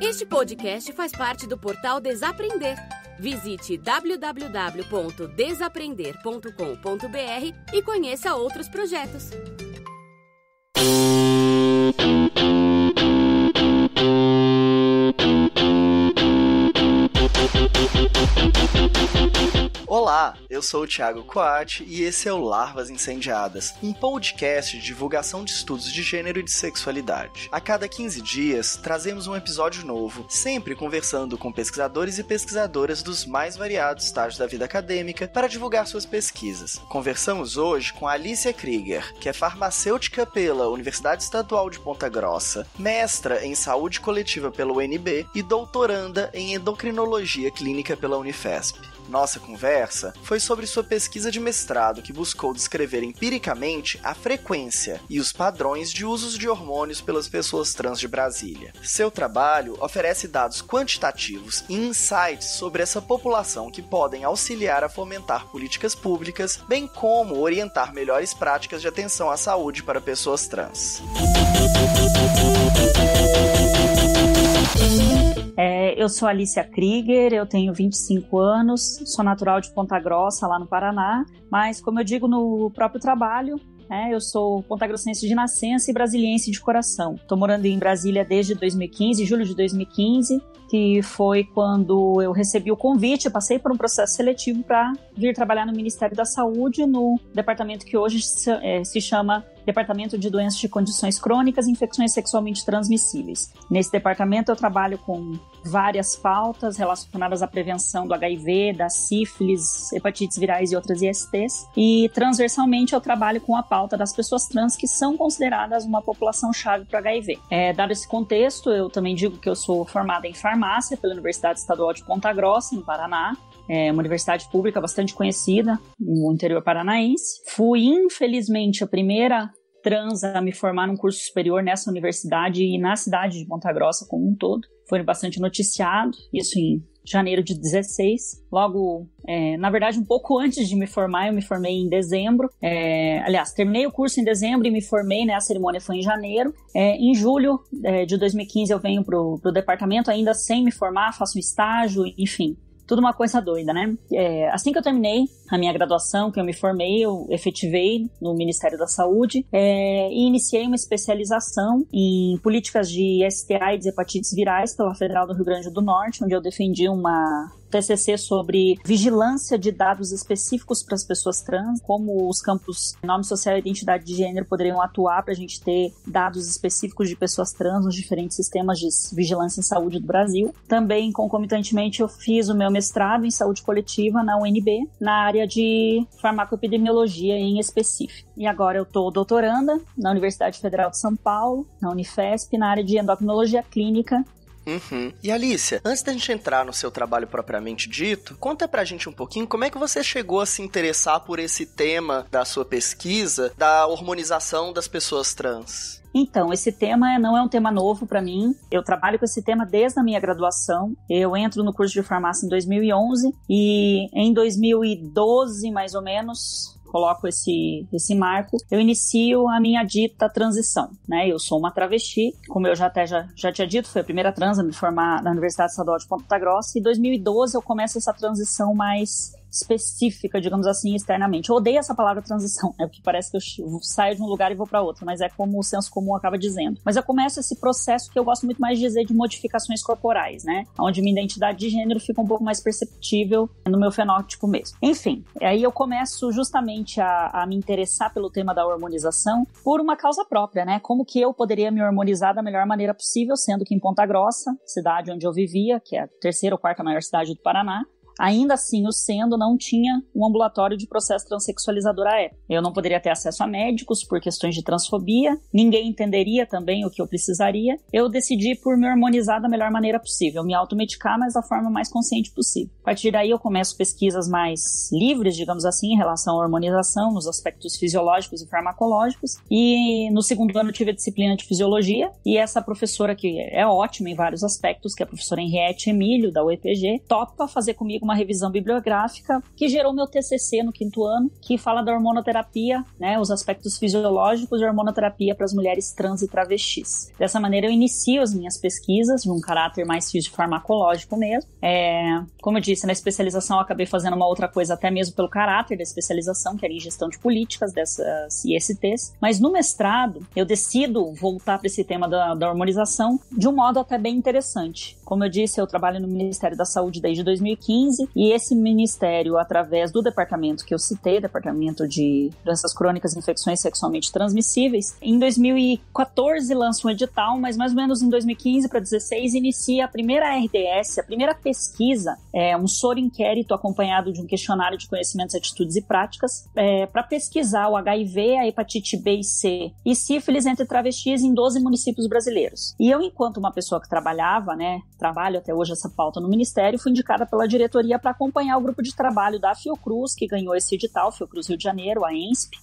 Este podcast faz parte do portal Desaprender. Visite www.desaprender.com.br e conheça outros projetos. Olá, eu sou o Thiago Coati e esse é o Larvas Incendiadas, um podcast de divulgação de estudos de gênero e de sexualidade. A cada 15 dias, trazemos um episódio novo, sempre conversando com pesquisadores e pesquisadoras dos mais variados estágios da vida acadêmica para divulgar suas pesquisas. Conversamos hoje com Alicia Krieger, que é farmacêutica pela Universidade Estadual de Ponta Grossa, mestra em saúde coletiva pela UNB e doutoranda em endocrinologia clínica pela Unifesp. Nossa conversa foi sobre sua pesquisa de mestrado que buscou descrever empiricamente a frequência e os padrões de usos de hormônios pelas pessoas trans de Brasília. Seu trabalho oferece dados quantitativos e insights sobre essa população que podem auxiliar a fomentar políticas públicas, bem como orientar melhores práticas de atenção à saúde para pessoas trans. Eu sou Alicia Krieger, eu tenho 25 anos, sou natural de Ponta Grossa, lá no Paraná, mas como eu digo no próprio trabalho, eu sou pontagrossense de nascença e brasiliense de coração. Estou morando em Brasília desde 2015, julho de 2015, que foi quando eu recebi o convite, eu passei por um processo seletivo para vir trabalhar no Ministério da Saúde, no departamento que hoje se chama Departamento de Doenças de Condições Crônicas e Infecções Sexualmente Transmissíveis. Nesse departamento eu trabalho com várias pautas relacionadas à prevenção do HIV, da sífilis, hepatites virais e outras ISTs. E transversalmente eu trabalho com a pauta das pessoas trans que são consideradas uma população-chave para o HIV. Dado esse contexto, eu também digo que eu sou formada em farmácia pela Universidade Estadual de Ponta Grossa, no Paraná. É uma universidade pública bastante conhecida no interior paranaense. Fui, infelizmente, a primeira trans a me formar num curso superior nessa universidade e na cidade de Ponta Grossa como um todo. Foi bastante noticiado, isso em janeiro de 2016. Logo, na verdade, um pouco antes de me formar, eu me formei em dezembro. Aliás, terminei o curso em dezembro e me formei, a cerimônia foi em janeiro. Em julho de 2015 eu venho pro departamento, ainda sem me formar, faço um estágio, enfim. Tudo uma coisa doida, né? Assim que eu terminei a minha graduação, que eu me formei, eu efetivei no Ministério da Saúde e iniciei uma especialização em políticas de STI e de hepatites virais pela Federal do Rio Grande do Norte, onde eu defendi uma TCC sobre vigilância de dados específicos para as pessoas trans, como os campos nome social e identidade de gênero poderiam atuar para a gente ter dados específicos de pessoas trans nos diferentes sistemas de vigilância em saúde do Brasil. Também, concomitantemente, eu fiz o meu mestrado em saúde coletiva na UNB, na área de farmacoepidemiologia em específico. E agora eu estou doutoranda na Universidade Federal de São Paulo, na Unifesp, na área de endocrinologia clínica. E Alicia, antes da gente entrar no seu trabalho propriamente dito, conta pra gente um pouquinho como é que você chegou a se interessar por esse tema da sua pesquisa, da hormonização das pessoas trans. Então, esse tema não é um tema novo para mim. Eu trabalho com esse tema desde a minha graduação. Eu entro no curso de farmácia em 2011 e em 2012, mais ou menos, coloco esse marco, eu inicio a minha dita transição, Eu sou uma travesti, como eu já tinha dito, fui a primeira trans a me formar na Universidade Estadual de Ponta Grossa, e em 2012 eu começo essa transição mais específica, digamos assim, externamente. Eu odeio essa palavra transição, porque parece que eu saio de um lugar e vou para outro, mas é como o senso comum acaba dizendo. Mas eu começo esse processo que eu gosto muito mais de dizer de modificações corporais, Onde minha identidade de gênero fica um pouco mais perceptível no meu fenótipo mesmo. Enfim, aí eu começo justamente a me interessar pelo tema da hormonização por uma causa própria, Como que eu poderia me hormonizar da melhor maneira possível, sendo que em Ponta Grossa, cidade onde eu vivia, que é a terceira ou quarta maior cidade do Paraná, ainda assim, o sendo não tinha um ambulatório de processo transexualizador à época. Eu não poderia ter acesso a médicos por questões de transfobia, ninguém entenderia também o que eu precisaria. Eu decidi por me hormonizar da melhor maneira possível, me automedicar, mas da forma mais consciente possível. A partir daí eu começo pesquisas mais livres, digamos assim, em relação à hormonização, nos aspectos fisiológicos e farmacológicos, e no segundo ano eu tive a disciplina de fisiologia, e essa professora que é ótima em vários aspectos, que é a professora Henriette Emílio, da UEPG, topa fazer comigo uma revisão bibliográfica que gerou meu TCC no 5º ano, que fala da hormonoterapia, né, os aspectos fisiológicos da hormonoterapia para as mulheres trans e travestis. Dessa maneira eu inicio as minhas pesquisas de um caráter mais farmacológico mesmo. Como eu disse, na especialização eu acabei fazendo uma outra coisa até mesmo pelo caráter da especialização, que era em gestão de políticas dessas ISTs, mas no mestrado eu decido voltar para esse tema da hormonização de um modo até bem interessante. Como eu disse, eu trabalho no Ministério da Saúde desde 2015 e esse ministério, através do departamento que eu citei, departamento de doenças crônicas e infecções sexualmente transmissíveis, em 2014 lança um edital, mas mais ou menos em 2015 para 2016 inicia a primeira RDS, a primeira pesquisa, um soro inquérito acompanhado de um questionário de conhecimentos, atitudes e práticas para pesquisar o HIV, a hepatite B e C e sífilis entre travestis em 12 municípios brasileiros. E eu, enquanto uma pessoa que trabalhava, trabalho até hoje essa pauta no Ministério, fui indicada pela diretoria para acompanhar o grupo de trabalho da Fiocruz, que ganhou esse edital, Fiocruz Rio de Janeiro, a ENSP,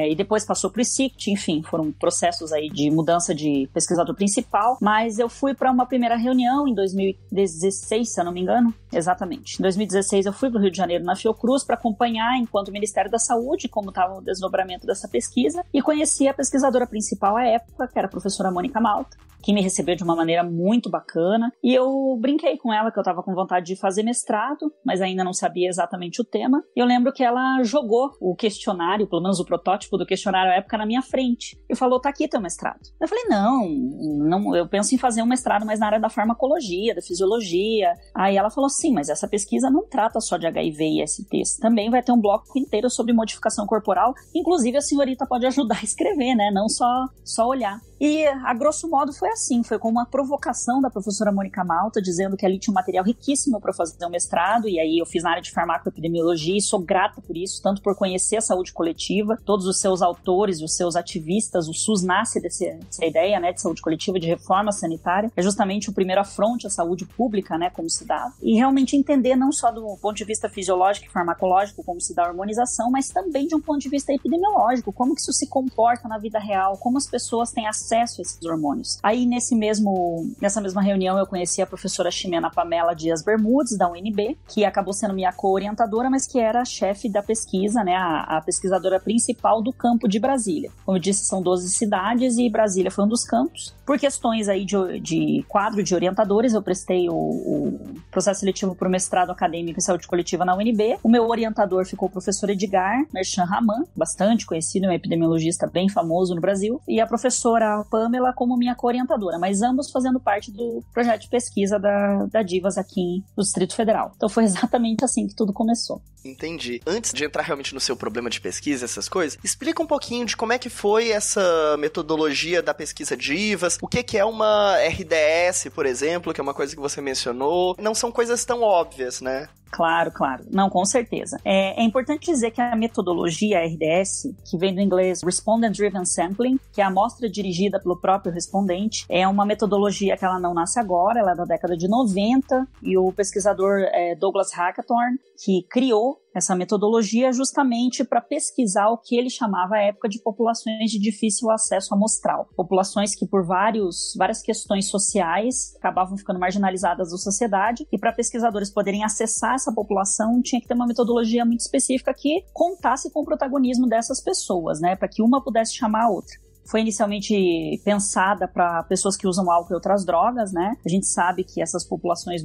e depois passou para o ICICT, enfim, foram processos aí de mudança de pesquisador principal, mas eu fui para uma primeira reunião em 2016, se eu não me engano, exatamente. Em 2016 eu fui para o Rio de Janeiro na Fiocruz para acompanhar, enquanto Ministério da Saúde, como estava o desdobramento dessa pesquisa, e conheci a pesquisadora principal à época, que era a professora Mônica Malta, que me recebeu de uma maneira muito bacana, e eu brinquei com ela que eu estava com vontade de fazer mestrado, mas ainda não sabia exatamente o tema, e eu lembro que ela jogou o questionário, pelo menos o protótipo do questionário à época, na minha frente, e falou, tá aqui teu mestrado. Eu falei, não, eu penso em fazer um mestrado mais na área da farmacologia, da fisiologia. Aí ela falou, sim, mas essa pesquisa não trata só de HIV e ISTs, também vai ter um bloco inteiro sobre modificação corporal, inclusive a senhorita pode ajudar a escrever, né, não só olhar. E, a grosso modo, foi assim, foi com uma provocação da professora Mônica Malta, dizendo que ali tinha um material riquíssimo para fazer um mestrado, e aí eu fiz na área de farmacoepidemiologia e sou grata por isso, tanto por conhecer a saúde coletiva, todos os seus autores, os seus ativistas, o SUS nasce dessa ideia, né, de saúde coletiva, de reforma sanitária, é justamente o primeiro afronte à saúde pública, né, como se dá, e realmente entender não só do ponto de vista fisiológico e farmacológico, como se dá a hormonização, mas também de um ponto de vista epidemiológico, como que isso se comporta na vida real, como as pessoas têm acesso a esses hormônios. Aí, nessa mesma reunião, eu conheci a professora Ximena Pamela Dias Bermudes, da UNB, que acabou sendo minha co-orientadora, mas que era a chefe da pesquisa, né, a pesquisadora principal do campo de Brasília. Como eu disse, são 12 cidades e Brasília foi um dos campos. Por questões aí de quadro de orientadores, eu prestei o processo seletivo para o mestrado acadêmico em saúde coletiva na UNB. O meu orientador ficou o professor Edgar Merchan Raman, bastante conhecido, um epidemiologista bem famoso no Brasil, e a professora Pamela como minha co-orientadora, mas ambos fazendo parte do projeto de pesquisa da Divas aqui no Distrito Federal. Então foi exatamente assim que tudo começou. Entendi. Antes de entrar realmente no seu problema de pesquisa, essas coisas, explica um pouquinho de como é que foi essa metodologia da pesquisa Divas, o que é uma RDS, por exemplo, que é uma coisa que você mencionou. Não são coisas tão óbvias, né? Claro. Não, com certeza. É importante dizer que a metodologia RDS, que vem do inglês Respondent Driven Sampling, que é a amostra dirigida pelo próprio respondente, é uma metodologia que ela não nasce agora, ela é da década de 90, e o pesquisador Douglas Hackathorn, que criou essa metodologia justamente para pesquisar o que ele chamava à época de populações de difícil acesso amostral. Populações que por várias questões sociais acabavam ficando marginalizadas da sociedade, e para pesquisadores poderem acessar essa população tinha que ter uma metodologia muito específica que contasse com o protagonismo dessas pessoas, né, para que uma pudesse chamar a outra. Foi inicialmente pensada para pessoas que usam álcool e outras drogas, né? A gente sabe que essas populações,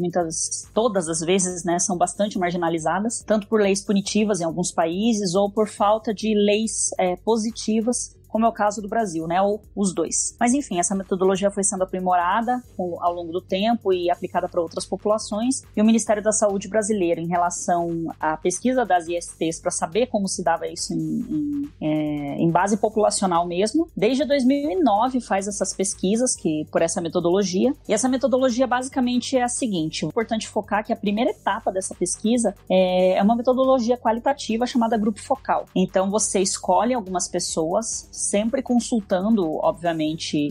todas as vezes, né, são bastante marginalizadas, tanto por leis punitivas em alguns países ou por falta de leis positivas, como é o caso do Brasil, né, ou os dois. Mas enfim, essa metodologia foi sendo aprimorada ao longo do tempo e aplicada para outras populações, e o Ministério da Saúde brasileiro, em relação à pesquisa das ISTs para saber como se dava isso em base populacional mesmo, desde 2009 faz essas pesquisas por essa metodologia, e essa metodologia basicamente é a seguinte: é importante focar que a primeira etapa dessa pesquisa é uma metodologia qualitativa chamada grupo focal. Então você escolhe algumas pessoas, sempre consultando, obviamente,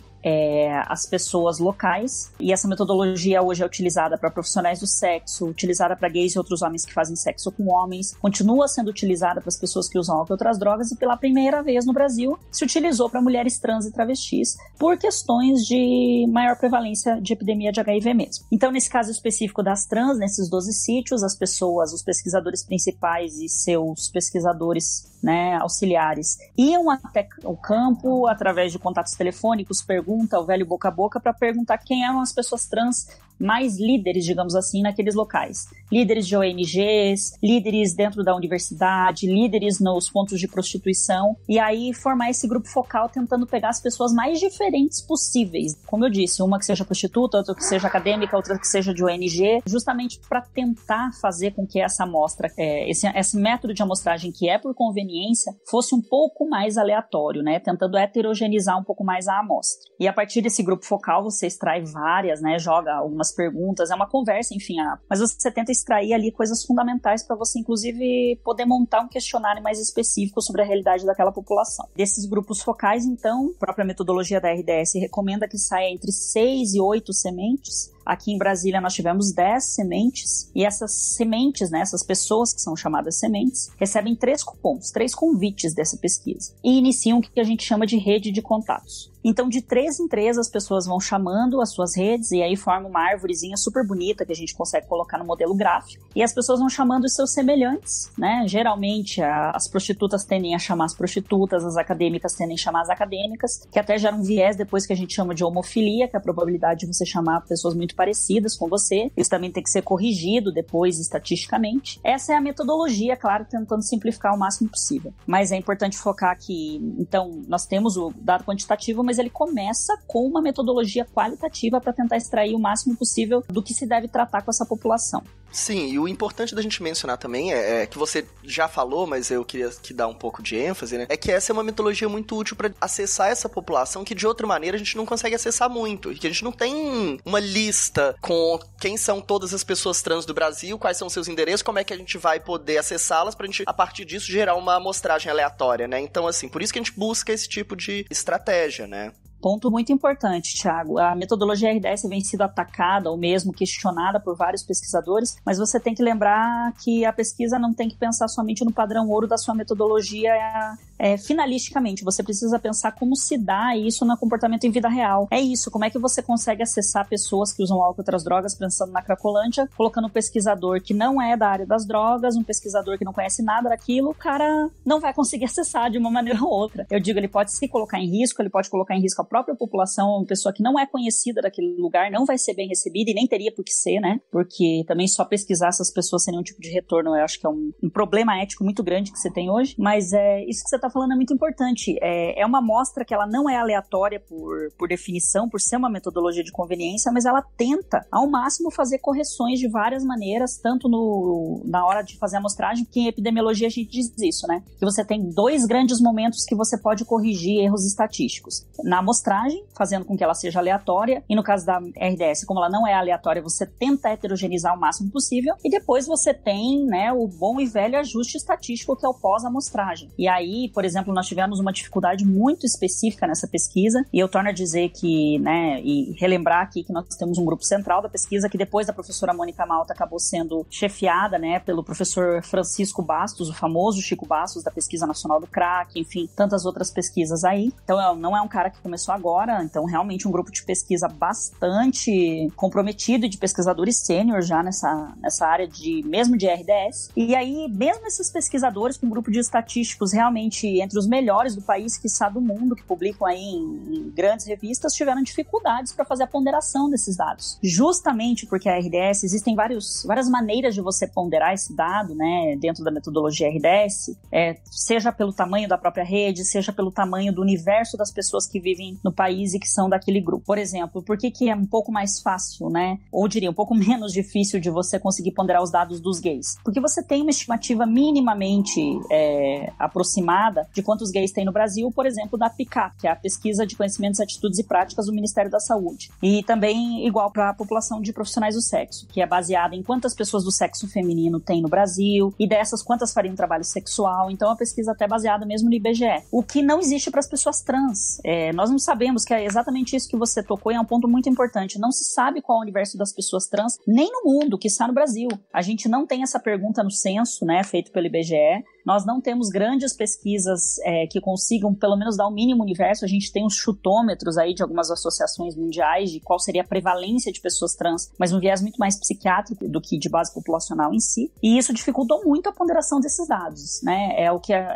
as pessoas locais, e essa metodologia hoje é utilizada para profissionais do sexo, utilizada para gays e outros homens que fazem sexo com homens, continua sendo utilizada para as pessoas que usam álcool e outras drogas, e pela primeira vez no Brasil se utilizou para mulheres trans e travestis por questões de maior prevalência de epidemia de HIV mesmo. Então, nesse caso específico das trans, nesses 12 sítios, as pessoas, os pesquisadores principais e seus pesquisadores, né, auxiliares, iam até o campo através de contatos telefônicos, pergunta, o velho boca a boca, para perguntar quem eram as pessoas trans mais líderes, digamos assim, naqueles locais. Líderes de ONGs, líderes dentro da universidade, líderes nos pontos de prostituição, e aí formar esse grupo focal tentando pegar as pessoas mais diferentes possíveis. Como eu disse, uma que seja prostituta, outra que seja acadêmica, outra que seja de ONG, justamente para tentar fazer com que essa amostra, esse método de amostragem que é por conveniência, fosse um pouco mais aleatório, né? Tentando heterogeneizar um pouco mais a amostra. E a partir desse grupo focal você extrai várias, né? Joga algumas perguntas, é uma conversa, enfim, mas você tenta extrair ali coisas fundamentais para você, inclusive, poder montar um questionário mais específico sobre a realidade daquela população. Desses grupos focais, então, a própria metodologia da RDS recomenda que saia entre 6 e 8 sementes. Aqui em Brasília nós tivemos 10 sementes, e essas sementes, né, essas pessoas que são chamadas sementes, recebem 3 cupons, 3 convites dessa pesquisa, e iniciam o que a gente chama de rede de contatos. Então, de 3 em 3, as pessoas vão chamando as suas redes, e aí forma uma árvorezinha super bonita que a gente consegue colocar no modelo gráfico, e as pessoas vão chamando os seus semelhantes, né? Geralmente, as prostitutas tendem a chamar as prostitutas, as acadêmicas tendem a chamar as acadêmicas, que até gera um viés depois que a gente chama de homofilia, que é a probabilidade de você chamar pessoas muito parecidas com você. Isso também tem que ser corrigido depois estatisticamente. Essa é a metodologia, claro, tentando simplificar o máximo possível. Mas é importante focar que, então, nós temos o dado quantitativo, mas ele começa com uma metodologia qualitativa para tentar extrair o máximo possível do que se deve tratar com essa população. Sim, e o importante da gente mencionar também é que você já falou, mas eu queria que dar um pouco de ênfase, né? É que essa é uma metodologia muito útil para acessar essa população que de outra maneira a gente não consegue acessar muito, e que a gente não tem uma lista com quem são todas as pessoas trans do Brasil, quais são seus endereços, como é que a gente vai poder acessá-las pra gente, a partir disso, gerar uma amostragem aleatória, né? Então, assim, por isso que a gente busca esse tipo de estratégia, né? Ponto muito importante, Thiago. A metodologia RDS vem sido atacada ou mesmo questionada por vários pesquisadores, mas você tem que lembrar que a pesquisa não tem que pensar somente no padrão ouro da sua metodologia finalisticamente. Você precisa pensar como se dá isso no comportamento em vida real. É isso, como é que você consegue acessar pessoas que usam álcool e outras drogas, pensando na Cracolândia, colocando um pesquisador que não é da área das drogas, um pesquisador que não conhece nada daquilo, o cara não vai conseguir acessar de uma maneira ou outra. Eu digo, ele pode se colocar em risco, ele pode colocar em risco a própria população, uma pessoa que não é conhecida daquele lugar, não vai ser bem recebida e nem teria por que ser, né? Porque também só pesquisar essas pessoas sem nenhum tipo de retorno, eu acho que é um problema ético muito grande que você tem hoje, mas isso que você está falando é muito importante. É uma amostra que ela não é aleatória por definição, por ser uma metodologia de conveniência, mas ela tenta, ao máximo, fazer correções de várias maneiras, tanto na hora de fazer a amostragem, que em epidemiologia a gente diz isso, né? Que você tem 2 grandes momentos que você pode corrigir erros estatísticos. Na amostragem, fazendo com que ela seja aleatória, e no caso da RDS, como ela não é aleatória, você tenta heterogeneizar o máximo possível, e depois você tem, né, o bom e velho ajuste estatístico, que é o pós-amostragem. E aí, por exemplo, nós tivemos uma dificuldade muito específica nessa pesquisa, e eu torno a dizer que, né, e relembrar aqui que nós temos um grupo central da pesquisa, que depois da professora Mônica Malta acabou sendo chefiada, né, pelo professor Francisco Bastos, o famoso Chico Bastos, da Pesquisa Nacional do Crack, enfim, tantas outras pesquisas aí. Então, não é um cara que começou agora, então realmente um grupo de pesquisa bastante comprometido, de pesquisadores sênior já nessa área mesmo de RDS. E aí, mesmo esses pesquisadores com um grupo de estatísticos realmente entre os melhores do país, quiçá do mundo, que publicam aí em grandes revistas, tiveram dificuldades para fazer a ponderação desses dados. Justamente porque a RDS, existem várias maneiras de você ponderar esse dado, né, dentro da metodologia RDS, seja pelo tamanho da própria rede, seja pelo tamanho do universo das pessoas que vivem no país e que são daquele grupo. Por exemplo, por que é um pouco mais fácil, né, ou diria um pouco menos difícil de você conseguir ponderar os dados dos gays? Porque você tem uma estimativa minimamente aproximada atualizada de quantos gays tem no Brasil, por exemplo, da PICAP, que é a Pesquisa de Conhecimentos, Atitudes e Práticas do Ministério da Saúde. E também igual para a população de profissionais do sexo, que é baseada em quantas pessoas do sexo feminino tem no Brasil, e dessas quantas fariam trabalho sexual. Então, é uma pesquisa até baseada mesmo no IBGE. O que não existe para as pessoas trans. Nós não sabemos, que é exatamente isso que você tocou, e é um ponto muito importante. Não se sabe qual é o universo das pessoas trans, nem no mundo, que está no Brasil. A gente não tem essa pergunta no censo, né, feito pelo IBGE. Nós não temos grandes pesquisas que consigam, pelo menos, dar o mínimo universo. A gente tem os chutômetros aí de algumas associações mundiais de qual seria a prevalência de pessoas trans, mas um viés muito mais psiquiátrico do que de base populacional em si. E isso dificultou muito a ponderação desses dados, né? É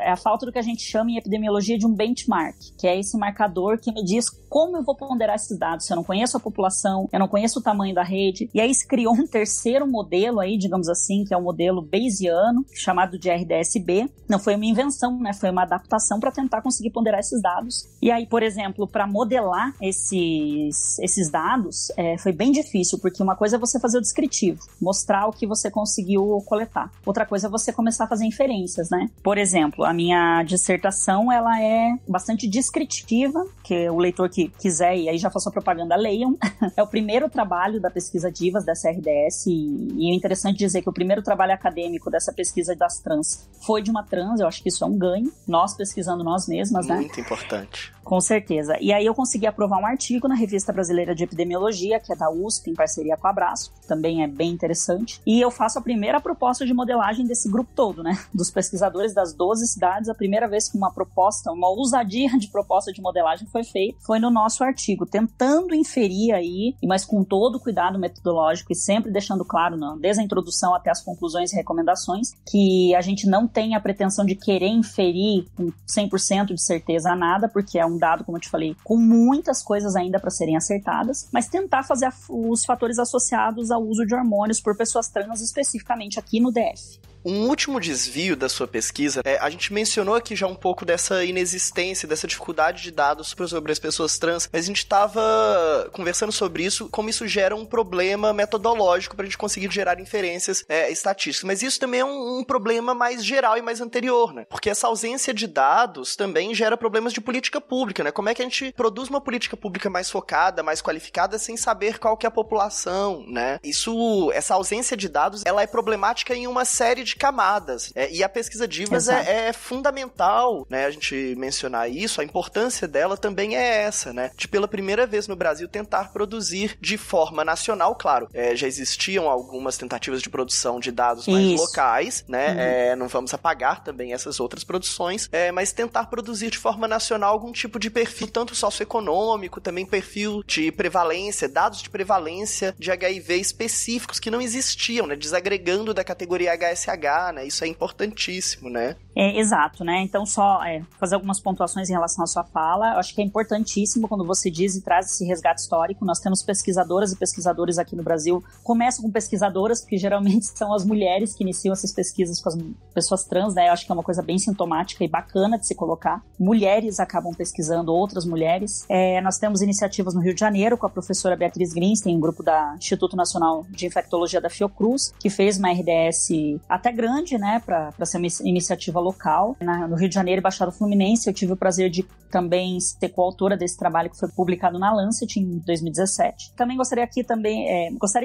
a falta do que a gente chama em epidemiologia de um benchmark, que é esse marcador que me diz como eu vou ponderar esses dados se eu não conheço a população, eu não conheço o tamanho da rede. E aí se criou um terceiro modelo aí, digamos assim, que é o modelo bayesiano, chamado de RDSB. Não foi uma invenção, né? Foi uma adaptação para tentar conseguir ponderar esses dados. E aí, por exemplo, para modelar esses dados, foi bem difícil, porque uma coisa é você fazer o descritivo, mostrar o que você conseguiu coletar. Outra coisa é você começar a fazer inferências, né? Por exemplo, a minha dissertação, ela é bastante descritiva, que o leitor que quiser, e aí já faço a propaganda, leiam. É o primeiro trabalho da pesquisa Divas, dessa RDS, e é interessante dizer que o primeiro trabalho acadêmico dessa pesquisa das trans foi de uma trans. Eu acho que isso é um ganho, nós pesquisando nós mesmas, né? Muito importante. Com certeza. E aí eu consegui aprovar um artigo na Revista Brasileira de Epidemiologia, que é da USP, em parceria com a Abraço, também é bem interessante. E eu faço a primeira proposta de modelagem desse grupo todo, né? Dos pesquisadores das 12 cidades, a primeira vez que uma ousadia de proposta de modelagem foi feita, foi no nosso artigo, tentando inferir aí, mas com todo o cuidado metodológico e sempre deixando claro, desde a introdução até as conclusões e recomendações, que a gente não tem a pretensão de querer inferir com 100% de certeza nada, porque é um dado, como eu te falei, com muitas coisas ainda para serem acertadas, mas tentar fazer os fatores associados ao uso de hormônios por pessoas trans, especificamente aqui no DF. Um último desvio da sua pesquisa, a gente mencionou aqui já um pouco dessa inexistência, dessa dificuldade de dados sobre as pessoas trans, mas a gente estava conversando sobre isso, como isso gera um problema metodológico para a gente conseguir gerar inferências estatísticas. Mas isso também é um problema mais geral e mais anterior, né? Porque essa ausência de dados também gera problemas de política pública, né? Como é que a gente produz uma política pública mais focada, mais qualificada, sem saber qual que é a população, né? Essa ausência de dados, ela é problemática em uma série de camadas. E a pesquisa Divas é fundamental, né, a gente mencionar isso. A importância dela também é essa, né, de pela primeira vez no Brasil tentar produzir de forma nacional, claro, já existiam algumas tentativas de produção de dados mais locais, né, não vamos apagar também essas outras produções, mas tentar produzir de forma nacional algum tipo de perfil, tanto socioeconômico, também perfil de prevalência, dados de prevalência de HIV específicos que não existiam, né, desagregando da categoria HSH, né? Isso é importantíssimo, né? Exato, né? Então, só fazer algumas pontuações em relação à sua fala. Eu acho que é importantíssimo quando você diz e traz esse resgate histórico. Nós temos pesquisadoras e pesquisadores aqui no Brasil. Começam com pesquisadoras, porque geralmente são as mulheres que iniciam essas pesquisas com as pessoas trans, né? Eu acho que é uma coisa bem sintomática e bacana de se colocar. Mulheres acabam pesquisando outras mulheres. Nós temos iniciativas no Rio de Janeiro com a professora Beatriz Grinstein, um grupo do Instituto Nacional de Infectologia da Fiocruz, que fez uma RDS até grande, né, para ser uma iniciativa local. No Rio de Janeiro e Baixada Fluminense, eu tive o prazer de também ser coautora desse trabalho que foi publicado na Lancet em 2017. Também gostaria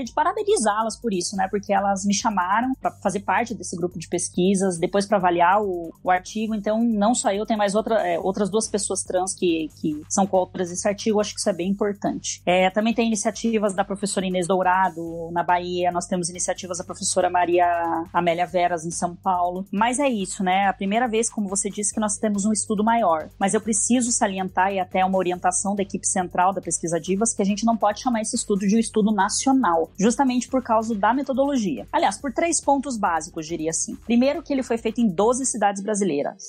de parabenizá-las por isso, né, porque elas me chamaram para fazer parte desse grupo de pesquisas, depois para avaliar o artigo. Então, não só eu, tem mais outras duas pessoas trans que são coautoras desse artigo. Acho que isso é bem importante. Também tem iniciativas da professora Inês Dourado, na Bahia. Nós temos iniciativas da professora Maria Amélia Veras, em São Paulo. Mas é isso, né? A primeira vez, como você disse, que nós temos um estudo maior. Mas eu preciso salientar, e até uma orientação da equipe central da Pesquisa Divas, que a gente não pode chamar esse estudo de um estudo nacional, justamente por causa da metodologia. Aliás, por 3 pontos básicos, diria assim. Primeiro, que ele foi feito em 12 cidades brasileiras.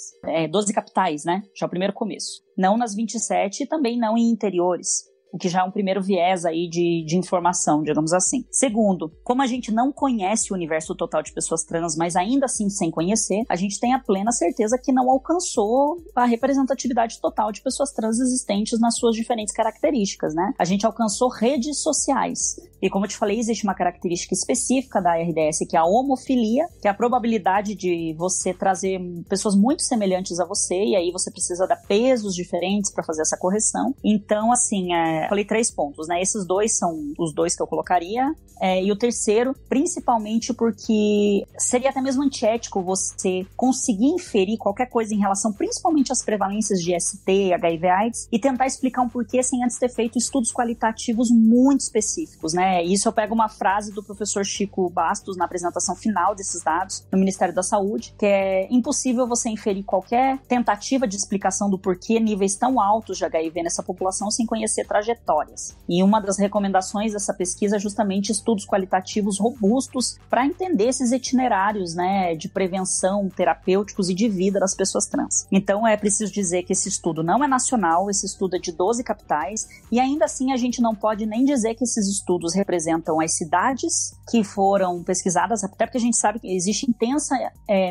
12 capitais, né? Já é o primeiro começo. Não nas 27 e também não em interiores. o que já é um primeiro viés aí de informação, digamos assim. Segundo, como a gente não conhece o universo total de pessoas trans, mas ainda assim sem conhecer, a gente tem a plena certeza que não alcançou a representatividade total de pessoas trans existentes nas suas diferentes características, né? A gente alcançou redes sociais. E como eu te falei, existe uma característica específica da RDS, que é a homofilia, que é a probabilidade de você trazer pessoas muito semelhantes a você, e aí você precisa dar pesos diferentes para fazer essa correção. Então, assim, falei 3 pontos, né? Esses 2 são os 2 que eu colocaria. E o terceiro, principalmente porque seria até mesmo antiético você conseguir inferir qualquer coisa em relação principalmente às prevalências de ST, HIV/AIDS, e tentar explicar um porquê sem antes ter feito estudos qualitativos muito específicos, né? Isso eu pego uma frase do professor Chico Bastos na apresentação final desses dados no Ministério da Saúde, que é impossível você inferir qualquer tentativa de explicação do porquê níveis tão altos de HIV nessa população sem conhecer trajetórias. E uma das recomendações dessa pesquisa é justamente estudos qualitativos robustos para entender esses itinerários, né, de prevenção, terapêuticos e de vida das pessoas trans. Então é preciso dizer que esse estudo não é nacional, esse estudo é de 12 capitais, e ainda assim a gente não pode nem dizer que esses estudos representam as cidades que foram pesquisadas, até porque a gente sabe que existe intensa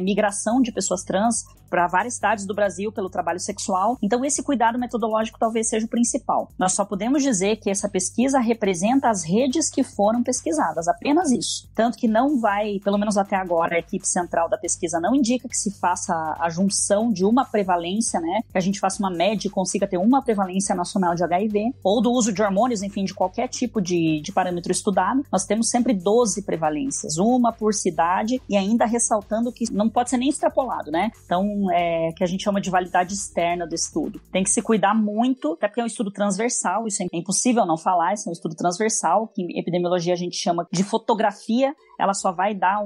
migração de pessoas trans para várias cidades do Brasil pelo trabalho sexual. Então esse cuidado metodológico talvez seja o principal. Nós só podemos dizer que essa pesquisa representa as redes que foram pesquisadas, apenas isso. Tanto que não vai, pelo menos até agora, a equipe central da pesquisa não indica que se faça a junção de uma prevalência, né? Que a gente faça uma média e consiga ter uma prevalência nacional de HIV, ou do uso de hormônios, enfim, de qualquer tipo de parâmetro estudado. Nós temos sempre 12 prevalências, uma por cidade, e ainda ressaltando que não pode ser nem extrapolado, né? Então, que a gente chama de validade externa do estudo. Tem que se cuidar muito, até porque é um estudo transversal, isso é impossível não falar, isso é um estudo transversal, que em epidemiologia a gente chama de fotografia. Ela só vai dar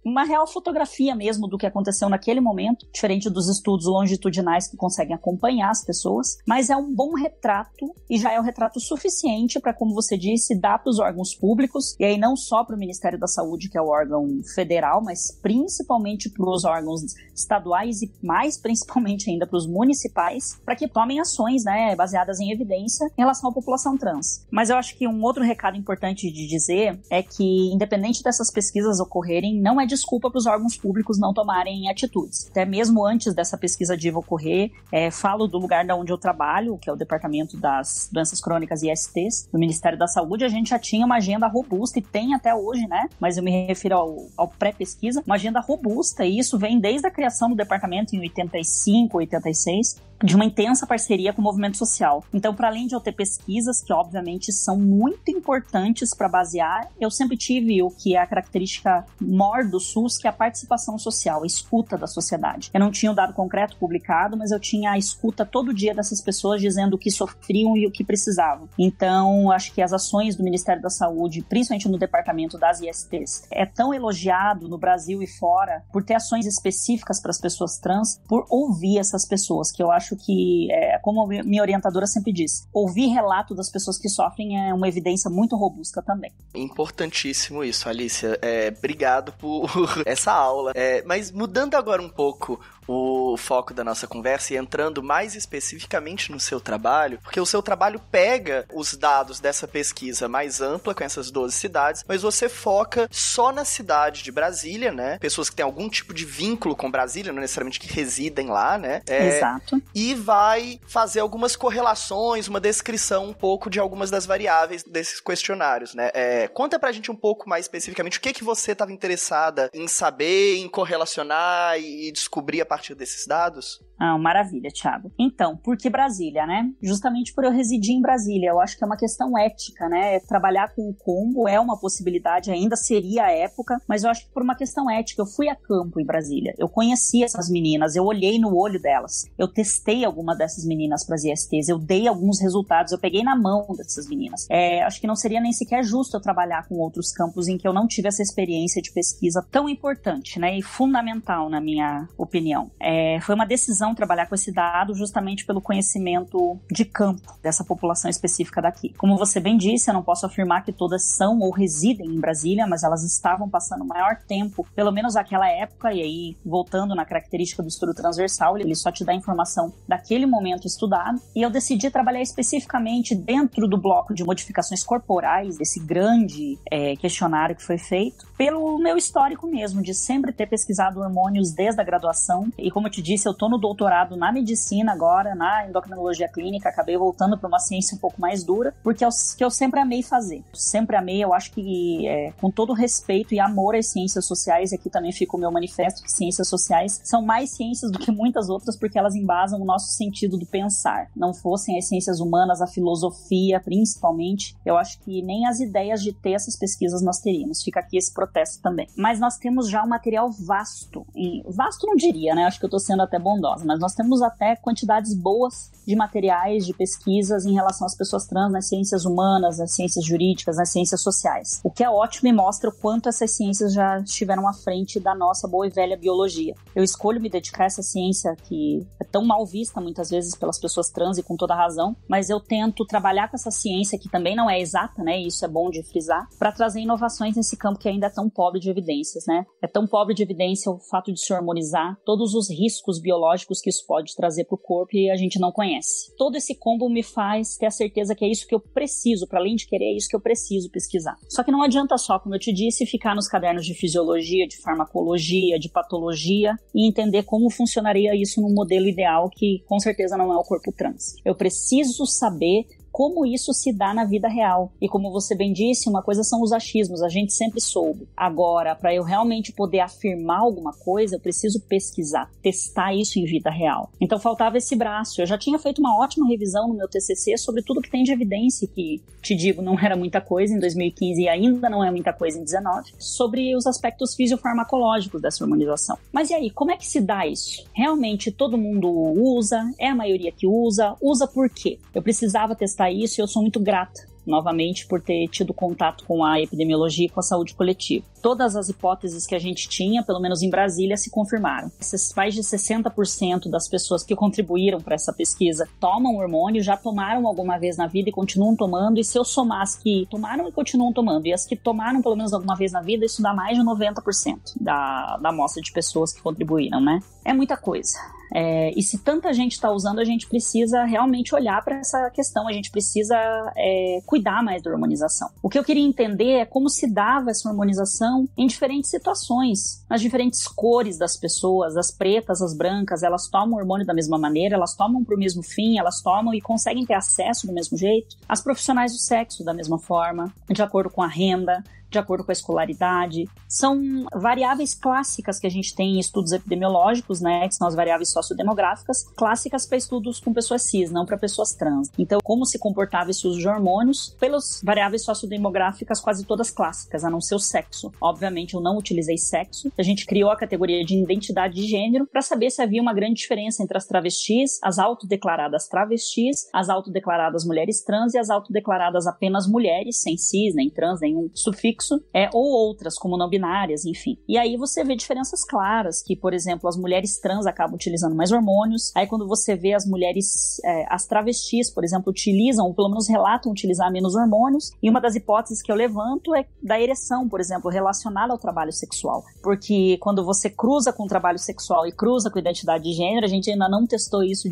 uma real fotografia mesmo do que aconteceu naquele momento, diferente dos estudos longitudinais que conseguem acompanhar as pessoas, mas é um bom retrato e já é um retrato suficiente para, como você disse, dar para os órgãos públicos, e aí não só para o Ministério da Saúde, que é o órgão federal, mas principalmente para os órgãos estaduais e mais principalmente ainda para os municipais, para que tomem ações, né, baseadas em evidência em relação à população trans. Mas eu acho que um outro recado importante de dizer é que, independente dessas pesquisas ocorrerem, não é desculpa para os órgãos públicos não tomarem atitudes. Até mesmo antes dessa pesquisa DIVA ocorrer, falo do lugar da onde eu trabalho, que é o Departamento das Doenças Crônicas e ISTs, do Ministério da Saúde. A gente já tinha uma agenda robusta, e tem até hoje, né? Mas eu me refiro ao pré-pesquisa, uma agenda robusta, e isso vem desde a criação do departamento em 85, 86, de uma intensa parceria com o movimento social. Então, para além de eu ter pesquisas, que obviamente são muito importantes para basear, eu sempre tive o que é a característica maior do SUS, que é a participação social, a escuta da sociedade. Eu não tinha um dado concreto publicado, mas eu tinha a escuta todo dia dessas pessoas dizendo o que sofriam e o que precisavam. Então, acho que as ações do Ministério da Saúde, principalmente no departamento das ISTs, é tão elogiado no Brasil e fora por ter ações específicas para as pessoas trans, por ouvir essas pessoas, que eu acho que, como minha orientadora sempre diz, ouvir relato das pessoas que sofrem é uma evidência muito robusta também. Importantíssimo isso, Alicia. Obrigado por essa aula. Mas mudando agora um pouco o foco da nossa conversa e entrando mais especificamente no seu trabalho, porque o seu trabalho pega os dados dessa pesquisa mais ampla com essas 12 cidades, mas você foca só na cidade de Brasília, né? Pessoas que têm algum tipo de vínculo com Brasília, não necessariamente que residem lá, né? Exato. E vai fazer algumas correlações, uma descrição um pouco de algumas das variáveis desses questionários, né? Conta pra gente um pouco mais especificamente o que você estava interessada em saber, em correlacionar e descobrir a partir desses dados? Maravilha, Thiago. Então, por que Brasília, né? Justamente por eu residir em Brasília. Eu acho que é uma questão ética, né? Trabalhar com o Congo é uma possibilidade, ainda seria a época, mas eu acho que por uma questão ética. Eu fui a campo em Brasília. Eu conheci essas meninas, eu olhei no olho delas. Eu testei alguma dessas meninas para as ISTs, eu dei alguns resultados, eu peguei na mão dessas meninas. Acho que não seria nem sequer justo eu trabalhar com outros campos em que eu não tive essa experiência de pesquisa tão importante, né? E fundamental, na minha opinião. Foi uma decisão tesão trabalhar com esse dado justamente pelo conhecimento de campo dessa população específica daqui. Como você bem disse, eu não posso afirmar que todas são ou residem em Brasília, mas elas estavam passando o maior tempo, pelo menos naquela época, e aí, voltando na característica do estudo transversal, ele só te dá informação daquele momento estudado, e eu decidi trabalhar especificamente dentro do bloco de modificações corporais, desse grande questionário que foi feito, pelo meu histórico mesmo, de sempre ter pesquisado hormônios desde a graduação, e como eu te disse, eu tô no doutorado na medicina agora, na endocrinologia clínica, acabei voltando para uma ciência um pouco mais dura, porque é o que eu sempre amei fazer. Sempre amei, eu acho que com todo respeito e amor às ciências sociais, aqui também fica o meu manifesto, que ciências sociais são mais ciências do que muitas outras, porque elas embasam o nosso sentido do pensar. Não fossem as ciências humanas, a filosofia, principalmente, eu acho que nem as ideias de ter essas pesquisas nós teríamos. Fica aqui esse protesto também. Mas nós temos já um material vasto, e vasto não diria, né? Acho que eu tô sendo até bondosa, mas nós temos até quantidades boas de materiais, de pesquisas em relação às pessoas trans nas ciências humanas, nas ciências jurídicas, nas ciências sociais. O que é ótimo e mostra o quanto essas ciências já estiveram à frente da nossa boa e velha biologia. Eu escolho me dedicar a essa ciência que é tão mal vista muitas vezes pelas pessoas trans e com toda razão, mas eu tento trabalhar com essa ciência que também não é exata, né? E isso é bom de frisar, para trazer inovações nesse campo que ainda é tão pobre de evidências, né? É tão pobre de evidência o fato de se hormonizar, todos os riscos biológicos que isso pode trazer para o corpo e a gente não conhece. Todo esse combo me faz ter a certeza que é isso que eu preciso, para além de querer, é isso que eu preciso pesquisar. Só que não adianta só, como eu te disse, ficar nos cadernos de fisiologia, de farmacologia, de patologia e entender como funcionaria isso num modelo ideal que com certeza não é o corpo trans. Eu preciso saber como isso se dá na vida real. E como você bem disse, uma coisa são os achismos, a gente sempre soube. Agora, para eu realmente poder afirmar alguma coisa, eu preciso pesquisar, testar isso em vida real. Então faltava esse braço. Eu já tinha feito uma ótima revisão no meu TCC sobre tudo que tem de evidência, que, te digo, não era muita coisa em 2015 e ainda não é muita coisa em 2019, sobre os aspectos fisiofarmacológicos dessa hormonização. Mas e aí, como é que se dá isso? Realmente todo mundo usa? É a maioria que usa? Usa por quê? Eu precisava testar isso e eu sou muito grata novamente por ter tido contato com a epidemiologia e com a saúde coletiva. Todas as hipóteses que a gente tinha, pelo menos em Brasília, se confirmaram. Mais de 60% das pessoas que contribuíram para essa pesquisa tomam hormônio, já tomaram alguma vez na vida e continuam tomando, e se eu somar as que tomaram e continuam tomando, e as que tomaram pelo menos alguma vez na vida, isso dá mais de 90% da amostra de pessoas que contribuíram, né? É muita coisa. E se tanta gente está usando, a gente precisa realmente olhar para essa questão, a gente precisa cuidar mais da hormonização. O que eu queria entender é como se dava essa hormonização em diferentes situações, nas diferentes cores das pessoas, as pretas, as brancas, elas tomam hormônio da mesma maneira, elas tomam para o mesmo fim, elas tomam e conseguem ter acesso do mesmo jeito, as profissionais do sexo da mesma forma, de acordo com a renda, de acordo com a escolaridade. São variáveis clássicas que a gente tem em estudos epidemiológicos, né, que são as variáveis sociodemográficas, clássicas para estudos com pessoas cis, não para pessoas trans. Então, como se comportava esse uso de hormônios? Pelas variáveis sociodemográficas quase todas clássicas, a não ser o sexo. Obviamente, eu não utilizei sexo. A gente criou a categoria de identidade de gênero para saber se havia uma grande diferença entre as travestis, as autodeclaradas travestis, as autodeclaradas mulheres trans e as autodeclaradas apenas mulheres, sem cis, nem trans, nenhum sufixo, ou outras, como não binárias, enfim. E aí você vê diferenças claras, que, por exemplo, as mulheres trans acabam utilizando mais hormônios, aí quando você vê as mulheres, as travestis, por exemplo, utilizam, ou pelo menos relatam utilizar menos hormônios, e uma das hipóteses que eu levanto é da ereção, por exemplo, relacionada ao trabalho sexual, porque quando você cruza com o trabalho sexual e cruza com a identidade de gênero, a gente ainda não testou isso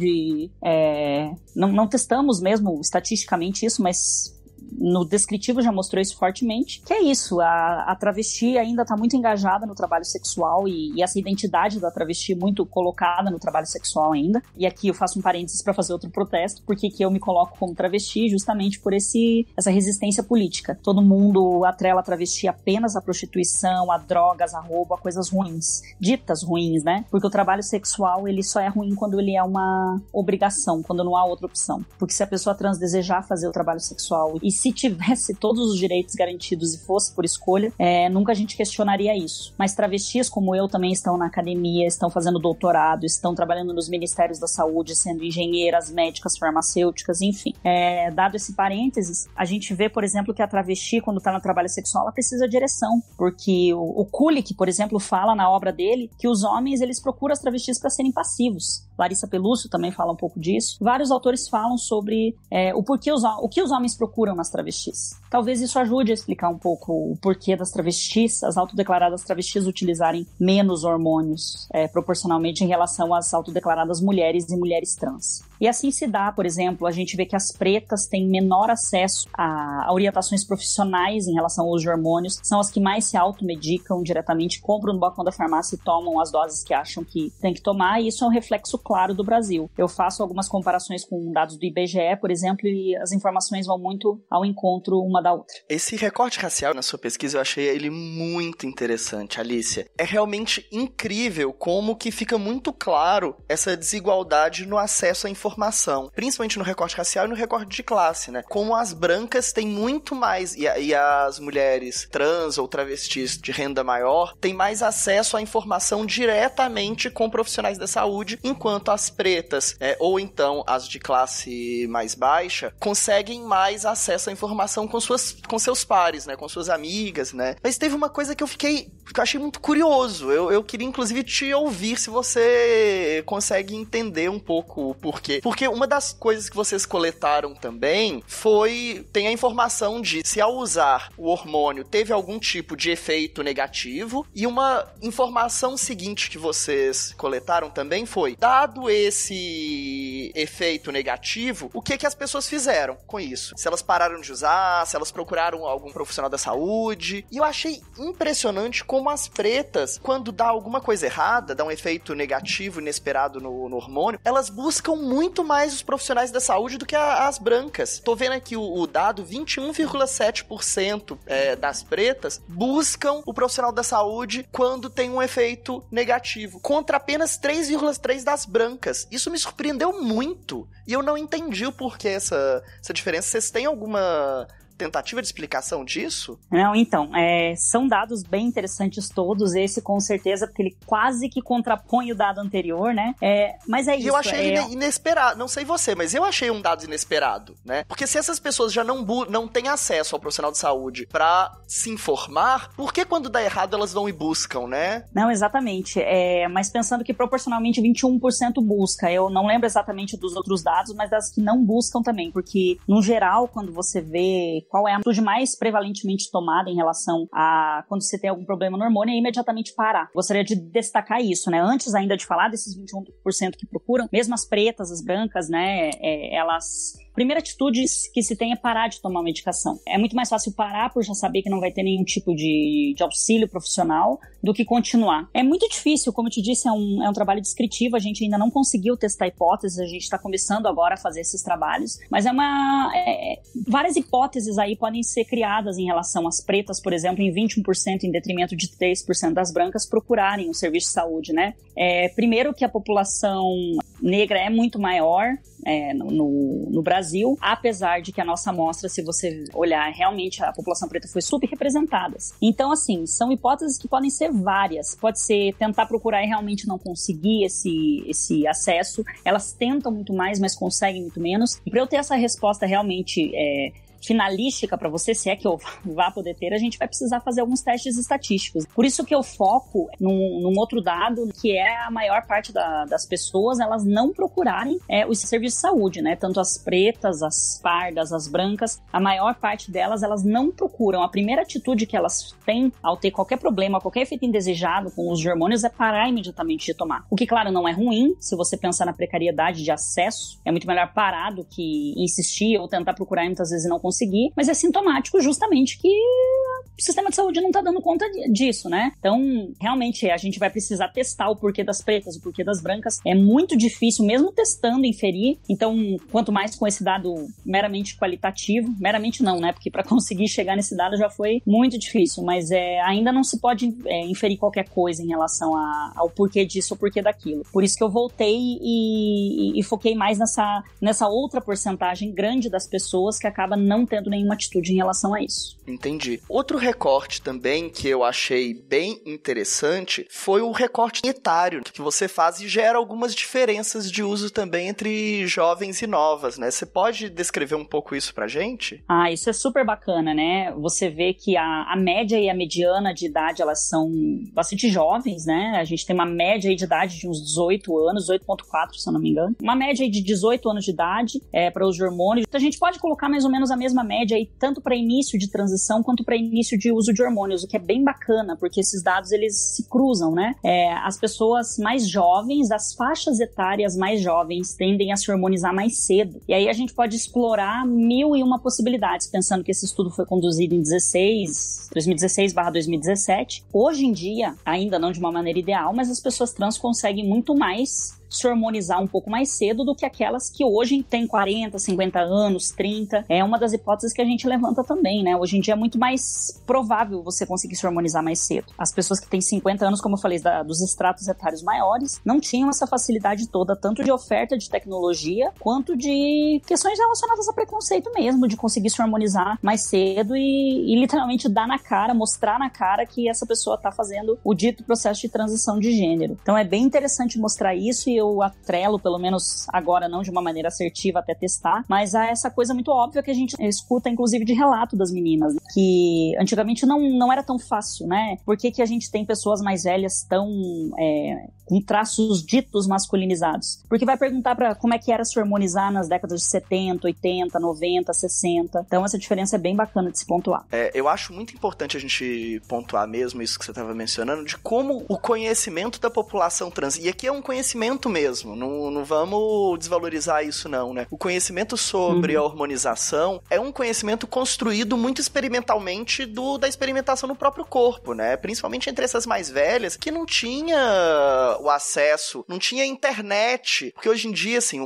não testamos mesmo estatisticamente isso, mas no descritivo já mostrou isso fortemente, que é isso, a travesti ainda está muito engajada no trabalho sexual e essa identidade da travesti muito colocada no trabalho sexual ainda, e aqui eu faço um parênteses para fazer outro protesto, porque que eu me coloco como travesti justamente por essa resistência política. Todo mundo atrela a travesti apenas à prostituição, a drogas, a roubo, a coisas ruins, ditas ruins, né? Porque o trabalho sexual, ele só é ruim quando ele é uma obrigação, quando não há outra opção. Porque se a pessoa trans desejar fazer o trabalho sexual e se tivesse todos os direitos garantidos e fosse por escolha, nunca a gente questionaria isso. Mas travestis como eu também estão na academia, estão fazendo doutorado, estão trabalhando nos ministérios da saúde, sendo engenheiras, médicas, farmacêuticas, enfim. Dado esse parênteses, a gente vê, por exemplo, que a travesti, quando está no trabalho sexual, ela precisa de ereção, porque o Kulik, por exemplo, fala na obra dele que os homens, eles procuram as travestis para serem passivos. Larissa Pelúcio também fala um pouco disso. Vários autores falam sobre o que os homens procuram nas travestis. Talvez isso ajude a explicar um pouco o porquê das travestis, as autodeclaradas travestis, utilizarem menos hormônios proporcionalmente em relação às autodeclaradas mulheres e mulheres trans. E assim se dá, por exemplo, a gente vê que as pretas têm menor acesso a orientações profissionais em relação aos hormônios, são as que mais se automedicam diretamente, compram no balcão da farmácia e tomam as doses que acham que tem que tomar, e isso é um reflexo claro do Brasil. Eu faço algumas comparações com dados do IBGE, por exemplo, e as informações vão muito ao encontro uma da outra. Esse recorte racial na sua pesquisa, eu achei ele muito interessante, Alicia. É realmente incrível como que fica muito claro essa desigualdade no acesso à informação, principalmente no recorte racial e no recorte de classe, né? Como as brancas têm muito mais, e as mulheres trans ou travestis de renda maior têm mais acesso à informação diretamente com profissionais da saúde, enquanto as pretas, ou então as de classe mais baixa, conseguem mais acesso à informação com seus pares, né? Com suas amigas, né? Mas teve uma coisa que eu achei muito curioso. Eu queria, inclusive, te ouvir se você consegue entender um pouco o porquê. Porque uma das coisas que vocês coletaram também tem a informação de se ao usar o hormônio teve algum tipo de efeito negativo, e uma informação seguinte que vocês coletaram também foi, dado esse efeito negativo, o que as pessoas fizeram com isso? Se elas pararam de usar, se elas procuraram algum profissional da saúde. E eu achei impressionante como as pretas, quando dá alguma coisa errada, dá um efeito negativo, inesperado no hormônio, elas buscam muito mais os profissionais da saúde do que as brancas. Tô vendo aqui o dado, 21,7% das pretas buscam o profissional da saúde quando tem um efeito negativo, contra apenas 3,3% das brancas. Isso me surpreendeu muito, e eu não entendi o porquê essa diferença. Vocês têm alguma tentativa de explicação disso? Não, então, são dados bem interessantes todos, esse com certeza, porque ele quase que contrapõe o dado anterior, né? Mas é isso. E eu achei ele inesperado, não sei você, mas eu achei um dado inesperado, né? Porque se essas pessoas já não têm acesso ao profissional de saúde pra se informar, por que quando dá errado elas vão e buscam, né? Não, exatamente. Mas pensando que proporcionalmente 21% busca, eu não lembro exatamente dos outros dados, mas das que não buscam também, porque no geral, quando você vê qual é a atitude mais prevalentemente tomada em relação a quando você tem algum problema no hormônio, é imediatamente parar. Gostaria de destacar isso, né? Antes ainda de falar desses 21% que procuram, mesmo as pretas, as brancas, né? Elas... Primeira atitude que se tem é parar de tomar medicação. É muito mais fácil parar por já saber que não vai ter nenhum tipo de auxílio profissional do que continuar. É muito difícil, como eu te disse, é um trabalho descritivo, a gente ainda não conseguiu testar hipóteses, a gente está começando agora a fazer esses trabalhos, mas várias hipóteses aí podem ser criadas em relação às pretas, por exemplo, em 21% em detrimento de 3% das brancas procurarem o serviço de saúde, né? Primeiro que a população negra é muito maior no Brasil, apesar de que a nossa amostra, se você olhar, realmente a população preta foi super representada. Então, assim, são hipóteses que podem ser várias. Pode ser tentar procurar e realmente não conseguir esse acesso. Elas tentam muito mais, mas conseguem muito menos. E para eu ter essa resposta realmente finalística para você, se é que eu vá poder ter, a gente vai precisar fazer alguns testes estatísticos. Por isso que eu foco num outro dado, que é a maior parte das pessoas, elas não procurarem os serviços de saúde, né? Tanto as pretas, as pardas, as brancas, a maior parte delas, elas não procuram. A primeira atitude que elas têm ao ter qualquer problema, qualquer efeito indesejado com os hormônios, é parar imediatamente de tomar. O que, claro, não é ruim, se você pensar na precariedade de acesso, é muito melhor parar do que insistir ou tentar procurar e muitas vezes não conseguir, mas é sintomático justamente que o sistema de saúde não está dando conta disso, né? Então, realmente, a gente vai precisar testar o porquê das pretas, o porquê das brancas. É muito difícil, mesmo testando, inferir. Então, quanto mais com esse dado meramente qualitativo, meramente não, né? Porque para conseguir chegar nesse dado já foi muito difícil, mas ainda não se pode inferir qualquer coisa em relação ao porquê disso ou porquê daquilo. Por isso que eu voltei e foquei mais nessa outra porcentagem grande das pessoas que acaba não tendo nenhuma atitude em relação a isso. Entendi. Outro recorte também que eu achei bem interessante foi o recorte etário que você faz e gera algumas diferenças de uso também entre jovens e novas, né? Você pode descrever um pouco isso pra gente? Isso é super bacana, né? Você vê que a média e a mediana de idade, elas são bastante jovens, né? A gente tem uma média aí de idade de uns 18 anos, 18,4, se eu não me engano. Uma média aí de 18 anos de idade para os hormônios. Então a gente pode colocar mais ou menos a mesma média aí, tanto para início de transição quanto para início de uso de hormônios, o que é bem bacana, porque esses dados eles se cruzam, né? As pessoas mais jovens, as faixas etárias mais jovens tendem a se hormonizar mais cedo. E aí a gente pode explorar 1001 possibilidades, pensando que esse estudo foi conduzido em 2016/2017. Hoje em dia, ainda não de uma maneira ideal, mas as pessoas trans conseguem muito mais se hormonizar um pouco mais cedo do que aquelas que hoje têm 40, 50 anos, 30. É uma das hipóteses que a gente levanta também, né? Hoje em dia é muito mais provável você conseguir se hormonizar mais cedo. As pessoas que têm 50 anos, como eu falei, dos estratos etários maiores, não tinham essa facilidade toda, tanto de oferta de tecnologia, quanto de questões relacionadas a preconceito mesmo, de conseguir se hormonizar mais cedo e literalmente dar na cara, mostrar na cara que essa pessoa está fazendo o dito processo de transição de gênero. Então é bem interessante mostrar isso e eu atrelo, pelo menos agora não de uma maneira assertiva até testar, mas há essa coisa muito óbvia que a gente escuta inclusive de relato das meninas, que antigamente não era tão fácil, né? Por que a gente tem pessoas mais velhas tão com traços ditos masculinizados? Porque vai perguntar para como é que era se hormonizar nas décadas de 70, 80, 90, 60. Então essa diferença é bem bacana de se pontuar. Eu acho muito importante a gente pontuar mesmo isso que você estava mencionando, de como o conhecimento da população trans, e aqui é um conhecimento mesmo, não vamos desvalorizar isso não, né? O conhecimento sobre a hormonização é um conhecimento construído muito experimentalmente da experimentação no próprio corpo, né? Principalmente entre essas mais velhas, que não tinha o acesso, não tinha internet, porque hoje em dia, assim,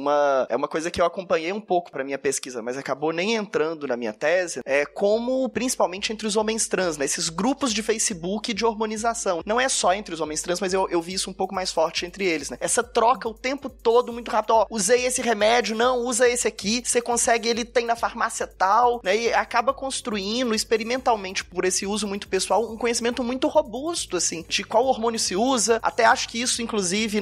é uma coisa que eu acompanhei um pouco pra minha pesquisa, mas acabou nem entrando na minha tese, como, principalmente entre os homens trans, né? Esses grupos de Facebook de hormonização. Não é só entre os homens trans, mas eu vi isso um pouco mais forte entre eles, né? Essa troca o tempo todo, muito rápido. Usei esse remédio, não, usa esse aqui, você consegue, ele tem na farmácia tal, né? E acaba construindo, experimentalmente, por esse uso muito pessoal, um conhecimento muito robusto, assim, de qual hormônio se usa. Até acho que isso, inclusive,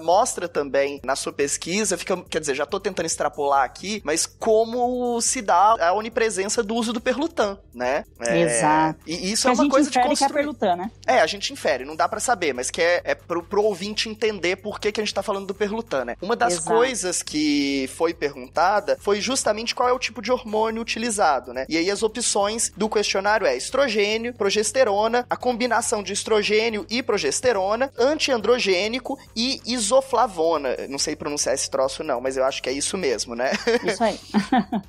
mostra também na sua pesquisa, quer dizer, já tô tentando extrapolar aqui, mas como se dá a onipresença do uso do Perlutan, né? Exato. E isso é uma coisa de construir. Que é Perlutan, né? A gente infere, não dá pra saber, mas que é pro ouvinte entender por que a gente tá falando do Perlutan, né? Uma das coisas que foi perguntada foi justamente qual é o tipo de hormônio utilizado, né? E aí as opções do questionário é estrogênio, progesterona, a combinação de estrogênio e progesterona, antiandrogênico e isoflavona. Não sei pronunciar esse troço não, mas eu acho que é isso mesmo, né? Isso aí.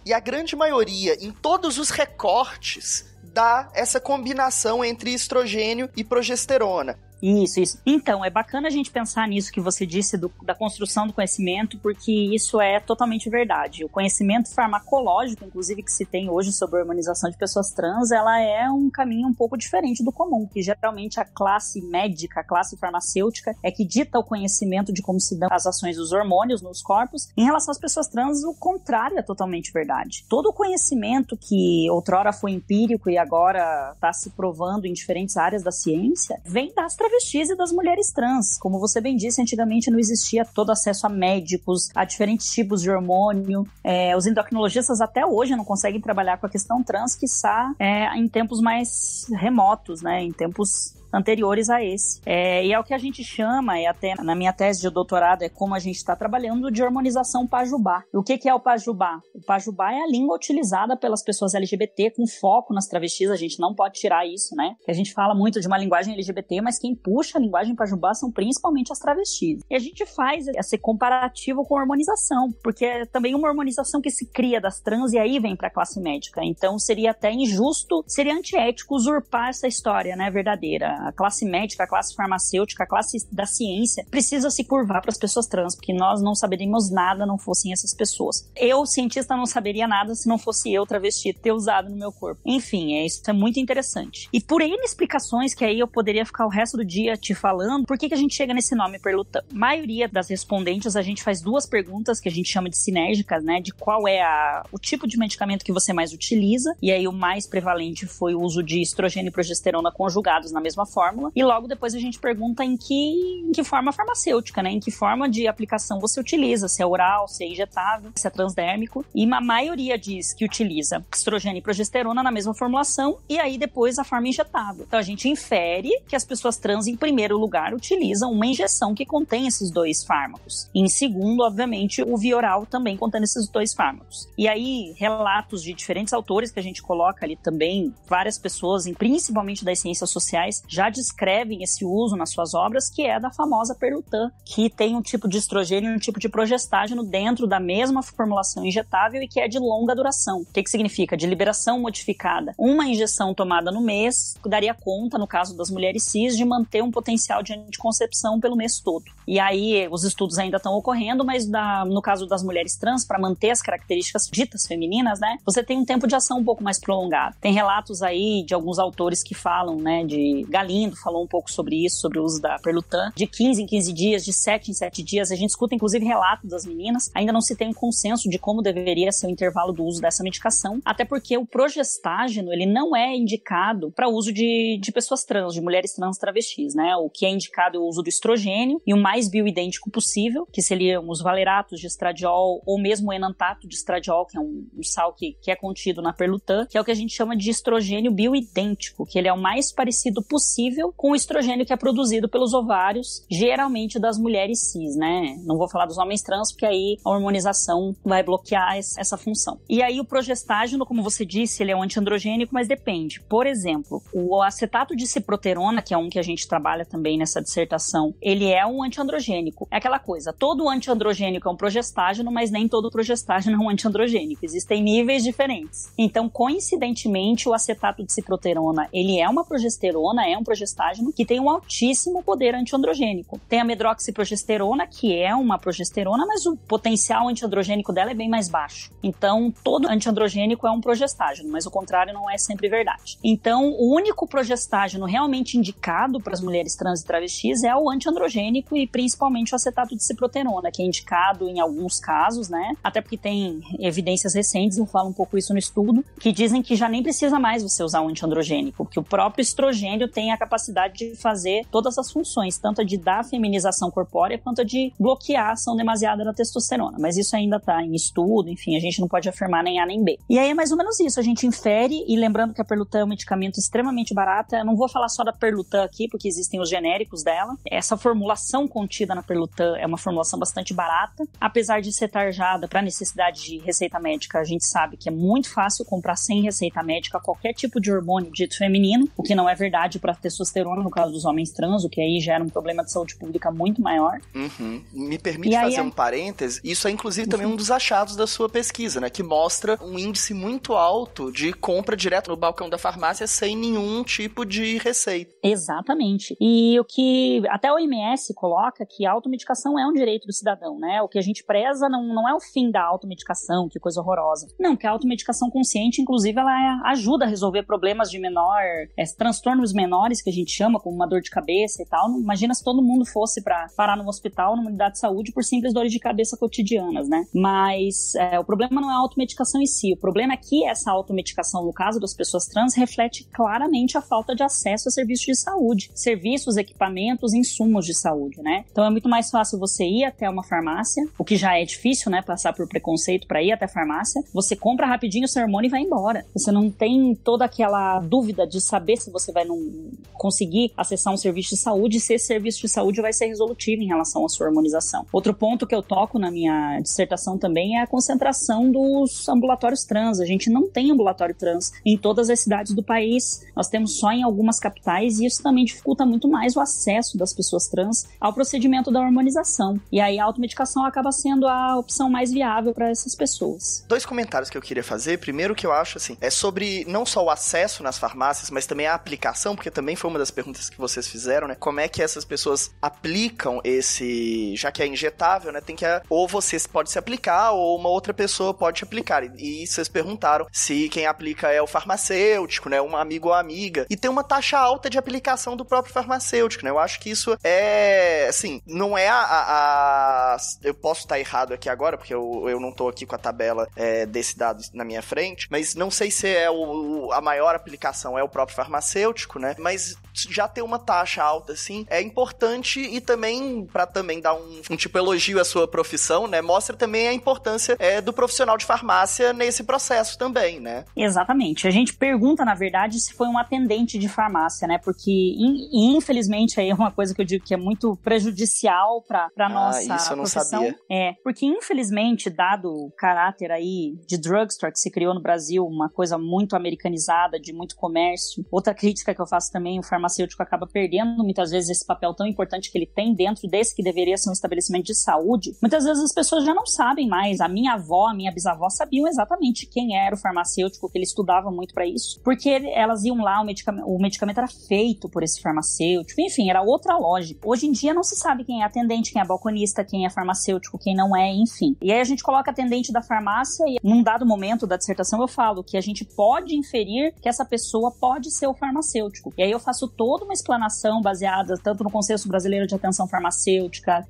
E a grande maioria, em todos os recortes, dá essa combinação entre estrogênio e progesterona. Isso. Então, é bacana a gente pensar nisso que você disse da construção do conhecimento, porque isso é totalmente verdade. O conhecimento farmacológico, inclusive, que se tem hoje sobre a hormonização de pessoas trans, ela é um caminho um pouco diferente do comum, que geralmente a classe médica, a classe farmacêutica, é que dita o conhecimento de como se dão as ações dos hormônios nos corpos. Em relação às pessoas trans, o contrário é totalmente verdade. Todo o conhecimento que outrora foi empírico e agora está se provando em diferentes áreas da ciência, vem das travestis e das mulheres trans. Como você bem disse, antigamente não existia todo acesso a médicos, a diferentes tipos de hormônio. Os endocrinologistas até hoje não conseguem trabalhar com a questão trans, quiçá em tempos mais remotos, né? Em tempos anteriores a esse. E é o que a gente chama, e até na minha tese de doutorado, é como a gente está trabalhando de hormonização pajubá. O que é o pajubá? O pajubá é a língua utilizada pelas pessoas LGBT com foco nas travestis, a gente não pode tirar isso, né? A gente fala muito de uma linguagem LGBT, mas quem puxa a linguagem pajubá são principalmente as travestis. E a gente faz esse comparativo com a hormonização, porque é também uma hormonização que se cria das trans e aí vem para a classe médica. Então seria até injusto, seria antiético usurpar essa história, né, verdadeira. A classe médica, a classe farmacêutica, a classe da ciência precisa se curvar para as pessoas trans, porque nós não saberíamos nada não fossem essas pessoas. Eu, cientista, não saberia nada se não fosse eu, travesti, ter usado no meu corpo. Enfim, isso é muito interessante. E por N explicações, que aí eu poderia ficar o resto do dia te falando por que a gente chega nesse nome Perlutan. A maioria das respondentes, a gente faz 2 perguntas que a gente chama de sinérgicas, né? De qual é o tipo de medicamento que você mais utiliza. E aí o mais prevalente foi o uso de estrogênio e progesterona conjugados na mesma fórmula. E logo depois a gente pergunta em que forma farmacêutica, né? Em que forma de aplicação você utiliza, se é oral, se é injetável, se é transdérmico. E a maioria diz que utiliza estrogênio e progesterona na mesma formulação e aí depois a forma injetável. Então a gente infere que as pessoas trans, em primeiro lugar, utilizam uma injeção que contém esses 2 fármacos. E em segundo, obviamente, o via oral também contém esses 2 fármacos. E aí, relatos de diferentes autores que a gente coloca ali também, várias pessoas, principalmente das ciências sociais, já descrevem esse uso nas suas obras, que é da famosa Perlutan, que tem um tipo de estrogênio e um tipo de progestágeno dentro da mesma formulação injetável e que é de longa duração. O que significa? De liberação modificada. Uma injeção tomada no mês daria conta, no caso das mulheres cis, de manter um potencial de anticoncepção pelo mês todo. E aí, os estudos ainda estão ocorrendo, mas no caso das mulheres trans, para manter as características ditas femininas, né, você tem um tempo de ação um pouco mais prolongado. Tem relatos aí de alguns autores que falam, né, de Galindo falou um pouco sobre isso, sobre o uso da Perlutan, de 15 em 15 dias, de 7 em 7 dias. A gente escuta, inclusive, relatos das meninas. Ainda não se tem um consenso de como deveria ser o intervalo do uso dessa medicação, até porque o progestágeno, ele não é indicado para uso de pessoas trans, de mulheres trans travestis, né? O que é indicado é o uso do estrogênio e o mais bioidêntico possível, que seriam os valeratos de estradiol ou mesmo o enantato de estradiol, que é um sal que é contido na Perlutan, que é o que a gente chama de estrogênio bioidêntico, que ele é o mais parecido possível com o estrogênio que é produzido pelos ovários, geralmente das mulheres cis, né? Não vou falar dos homens trans, porque aí a hormonização vai bloquear essa função. E aí o progestágeno, como você disse, ele é um antiandrogênico, mas depende. Por exemplo, o acetato de ciproterona, que é um que a gente trabalha também nessa dissertação, ele é um antiandrogênico. É aquela coisa, todo antiandrogênico é um progestágeno, mas nem todo progestágeno é um antiandrogênico. Existem níveis diferentes. Então, coincidentemente, o acetato de ciproterona, ele é uma progesterona, é um progestágeno, que tem um altíssimo poder antiandrogênico. Tem a medroxiprogesterona, que é uma progesterona, mas o potencial antiandrogênico dela é bem mais baixo. Então, todo antiandrogênico é um progestágeno, mas o contrário não é sempre verdade. Então, o único progestágeno realmente indicado para as mulheres trans e travestis é o antiandrogênico e principalmente o acetato de ciproterona, que é indicado em alguns casos, né? Até porque tem evidências recentes, eu falo um pouco isso no estudo, que dizem que já nem precisa mais você usar um antiandrogênico, porque o próprio estrogênio tem a capacidade de fazer todas as funções, tanto a de dar feminização corpórea, quanto a de bloquear a ação demasiada da testosterona. Mas isso ainda está em estudo, enfim, a gente não pode afirmar nem A nem B. E aí é mais ou menos isso, a gente infere, e lembrando que a Perlutan é um medicamento extremamente barato, eu não vou falar só da Perlutan aqui, porque existem os genéricos dela. Essa formulação contida na Perlutan é uma formulação bastante barata, apesar de ser tarjada para necessidade de receita médica, a gente sabe que é muito fácil comprar sem receita médica qualquer tipo de hormônio dito feminino, o que não é verdade para testosterona no caso dos homens trans, o que aí gera um problema de saúde pública muito maior. Me permite fazer um parêntese, isso é inclusive também um dos achados da sua pesquisa, né, que mostra um índice muito alto de compra direto no balcão da farmácia sem nenhum tipo de receita. Exatamente. E o que até a OMS coloca que a automedicação é um direito do cidadão, né? O que a gente preza não é o fim da automedicação, que coisa horrorosa. Não, que a automedicação consciente, inclusive, ela ajuda a resolver problemas de transtornos menores, que a gente chama, como uma dor de cabeça e tal. Imagina se todo mundo fosse para parar no hospital, numa unidade de saúde, por simples dores de cabeça cotidianas, né? Mas o problema não é a automedicação em si. O problema é que essa automedicação, no caso das pessoas trans, reflete claramente a falta de acesso a serviços de saúde. Serviços, equipamentos, insumos de saúde, né? Então é muito mais fácil você ir até uma farmácia, o que já é difícil, né? Passar por preconceito para ir até a farmácia. Você compra rapidinho o seu hormônio e vai embora. Você não tem toda aquela dúvida de saber se você vai não conseguir acessar um serviço de saúde, se esse serviço de saúde vai ser resolutivo em relação à sua hormonização. Outro ponto que eu toco na minha dissertação também é a concentração dos ambulatórios trans. A gente não tem ambulatório trans em todas as cidades do país. Nós temos só em algumas capitais e isso também dificulta muito mais o acesso das pessoas trans ao procedimento da hormonização. E aí a automedicação acaba sendo a opção mais viável para essas pessoas. 2 comentários que eu queria fazer. Primeiro, que eu acho assim, é sobre não só o acesso nas farmácias, mas também a aplicação, porque também foi uma das perguntas que vocês fizeram, né? Como é que essas pessoas aplicam esse, já que é injetável, né? Tem que, ou você pode se aplicar, ou uma outra pessoa pode aplicar. E vocês perguntaram se quem aplica é o farmacêutico, né? Um amigo ou amiga. E tem uma taxa alta de aplicação do próprio próprio farmacêutico, né? Eu acho que isso assim, não é eu posso estar errado aqui agora, porque eu não tô aqui com a tabela desse dado na minha frente, mas não sei se a maior aplicação é o próprio farmacêutico, né? Mas já ter uma taxa alta, assim, é importante e também, pra também dar um tipo elogio à sua profissão, né? Mostra também a importância do profissional de farmácia nesse processo também, né? Exatamente. A gente pergunta, na verdade, se foi um atendente de farmácia, né? Porque, infelizmente, aí é uma coisa que eu digo que é muito prejudicial pra nossa isso eu não profissão. sabia. Porque, infelizmente, dado o caráter aí de drugstore que se criou no Brasil, uma coisa muito americanizada, de muito comércio. Outra crítica que eu faço também, o farmacêutico acaba perdendo muitas vezes esse papel tão importante que ele tem dentro desse que deveria ser um estabelecimento de saúde. Muitas vezes as pessoas já não sabem mais. A minha avó, a minha bisavó sabiam exatamente quem era o farmacêutico, que ele estudava muito pra isso, porque elas iam lá, o medicamento era feito por esse farmacêutico, enfim, era outra lógica. Hoje em dia não se sabe quem é atendente, quem é balconista, quem é farmacêutico, quem não é, enfim. E aí a gente coloca atendente da farmácia e num dado momento da dissertação eu falo que a gente pode inferir que essa pessoa pode ser o farmacêutico. E aí eu faço toda uma explanação baseada tanto no Conselho Brasileiro de Atenção Farmacêutica,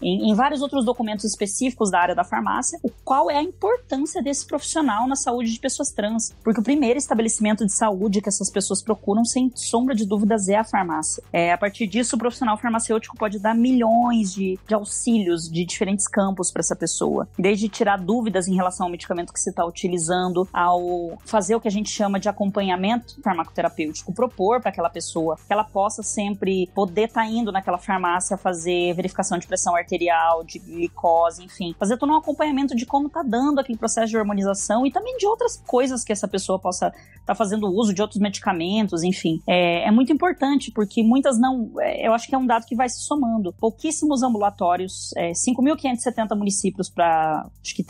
em vários outros documentos específicos da área da farmácia, qual é a importância desse profissional na saúde de pessoas trans. Porque o primeiro estabelecimento de saúde que essas pessoas procuram, sem sombra de dúvidas, é a farmácia. A partir disso, o profissional farmacêutico pode dar milhões de auxílios de diferentes campos para essa pessoa. Desde tirar dúvidas em relação ao medicamento que você está utilizando, ao fazer o que a gente chama de acompanhamento farmacoterapêutico, propor para aquela pessoa que ela possa sempre poder estar indo naquela farmácia fazer verificação de pressão arterial, de glicose, enfim, fazer todo um acompanhamento de como está dando aquele processo de hormonização e também de outras coisas que essa pessoa possa estar fazendo uso de outros medicamentos, enfim. É muito importante, porque muitas não... eu acho que é um dado que vai se somando. Pouquíssimos ambulatórios, 5.570 municípios para, acho que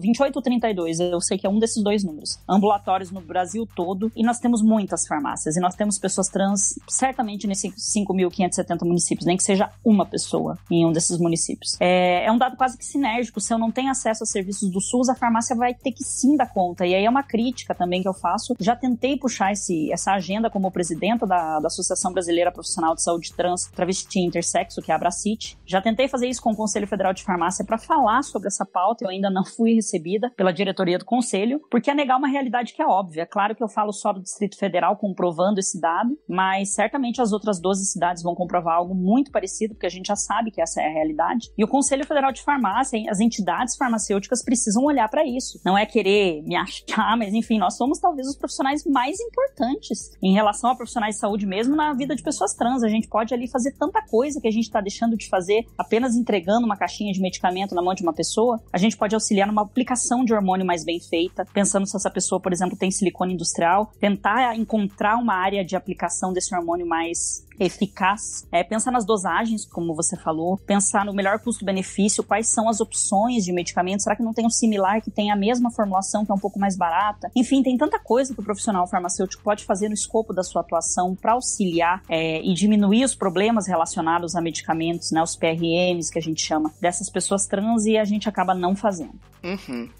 28 ou 32, eu sei que é um desses dois números. Ambulatórios no Brasil todo, e nós temos muitas farmácias, e nós temos pessoas trans, certamente nesses 5.570 municípios, nem que seja uma pessoa em um desses municípios. É um dado quase que sinérgico. Se eu não tenho acesso a serviços do SUS, a farmácia vai ter que sim dar conta, e aí é uma crítica também que eu faço. Já tentei puxar essa agenda como presidenta da Associação Brasileira Profissional de Saúde Trans, Travesti e Intersexo, que é a Abracit. Já tentei fazer isso com o Conselho Federal de Farmácia para falar sobre essa pauta. Eu ainda não fui recebida pela diretoria do Conselho, porque é negar uma realidade que é óbvia. É claro que eu falo só do Distrito Federal comprovando esse dado, mas certamente as outras 12 cidades vão comprovar algo muito parecido, porque a gente já sabe que essa é a realidade. E o Conselho Federal de Farmácia, as entidades farmacêuticas precisam olhar para isso. Não é querer me achar, mas enfim, nós somos talvez os profissionais mais importantes em relação a profissionais de saúde mesmo na vida de pessoas trans. A gente pode ali fazer tanta coisa que a gente está deixando de fazer apenas entregando uma caixinha de medicamento na mão de uma pessoa. A gente pode auxiliar numa aplicação de hormônio mais bem feita, pensando se essa pessoa, por exemplo, tem silicone industrial, tentar encontrar uma área de aplicação desse hormônio mais eficaz, pensar nas dosagens, como você falou, pensar no melhor custo-benefício, quais são as opções de medicamentos, será que não tem um similar que tem a mesma formulação, que é um pouco mais barata? Enfim, tem tanta coisa que o profissional farmacêutico pode fazer no escopo da sua atuação para auxiliar e diminuir os problemas relacionados a medicamentos, né, os PRMs, que a gente chama, dessas pessoas trans, e a gente acaba não fazendo.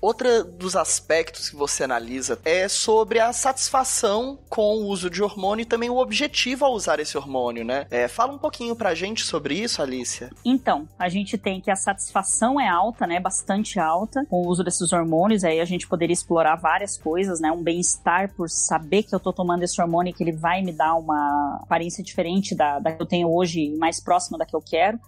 Outro dos aspectos que você analisa é sobre a satisfação com o uso de hormônio e também o objetivo ao usar esse hormônio, né? Fala um pouquinho pra gente sobre isso, Alicia. Então, a gente tem que a satisfação é alta, né? Bastante alta com o uso desses hormônios. Aí a gente poderia explorar várias coisas, né? Um bem-estar por saber que eu tô tomando esse hormônio e que ele vai me dar uma aparência diferente da que eu tenho hoje, mais próxima da que eu quero.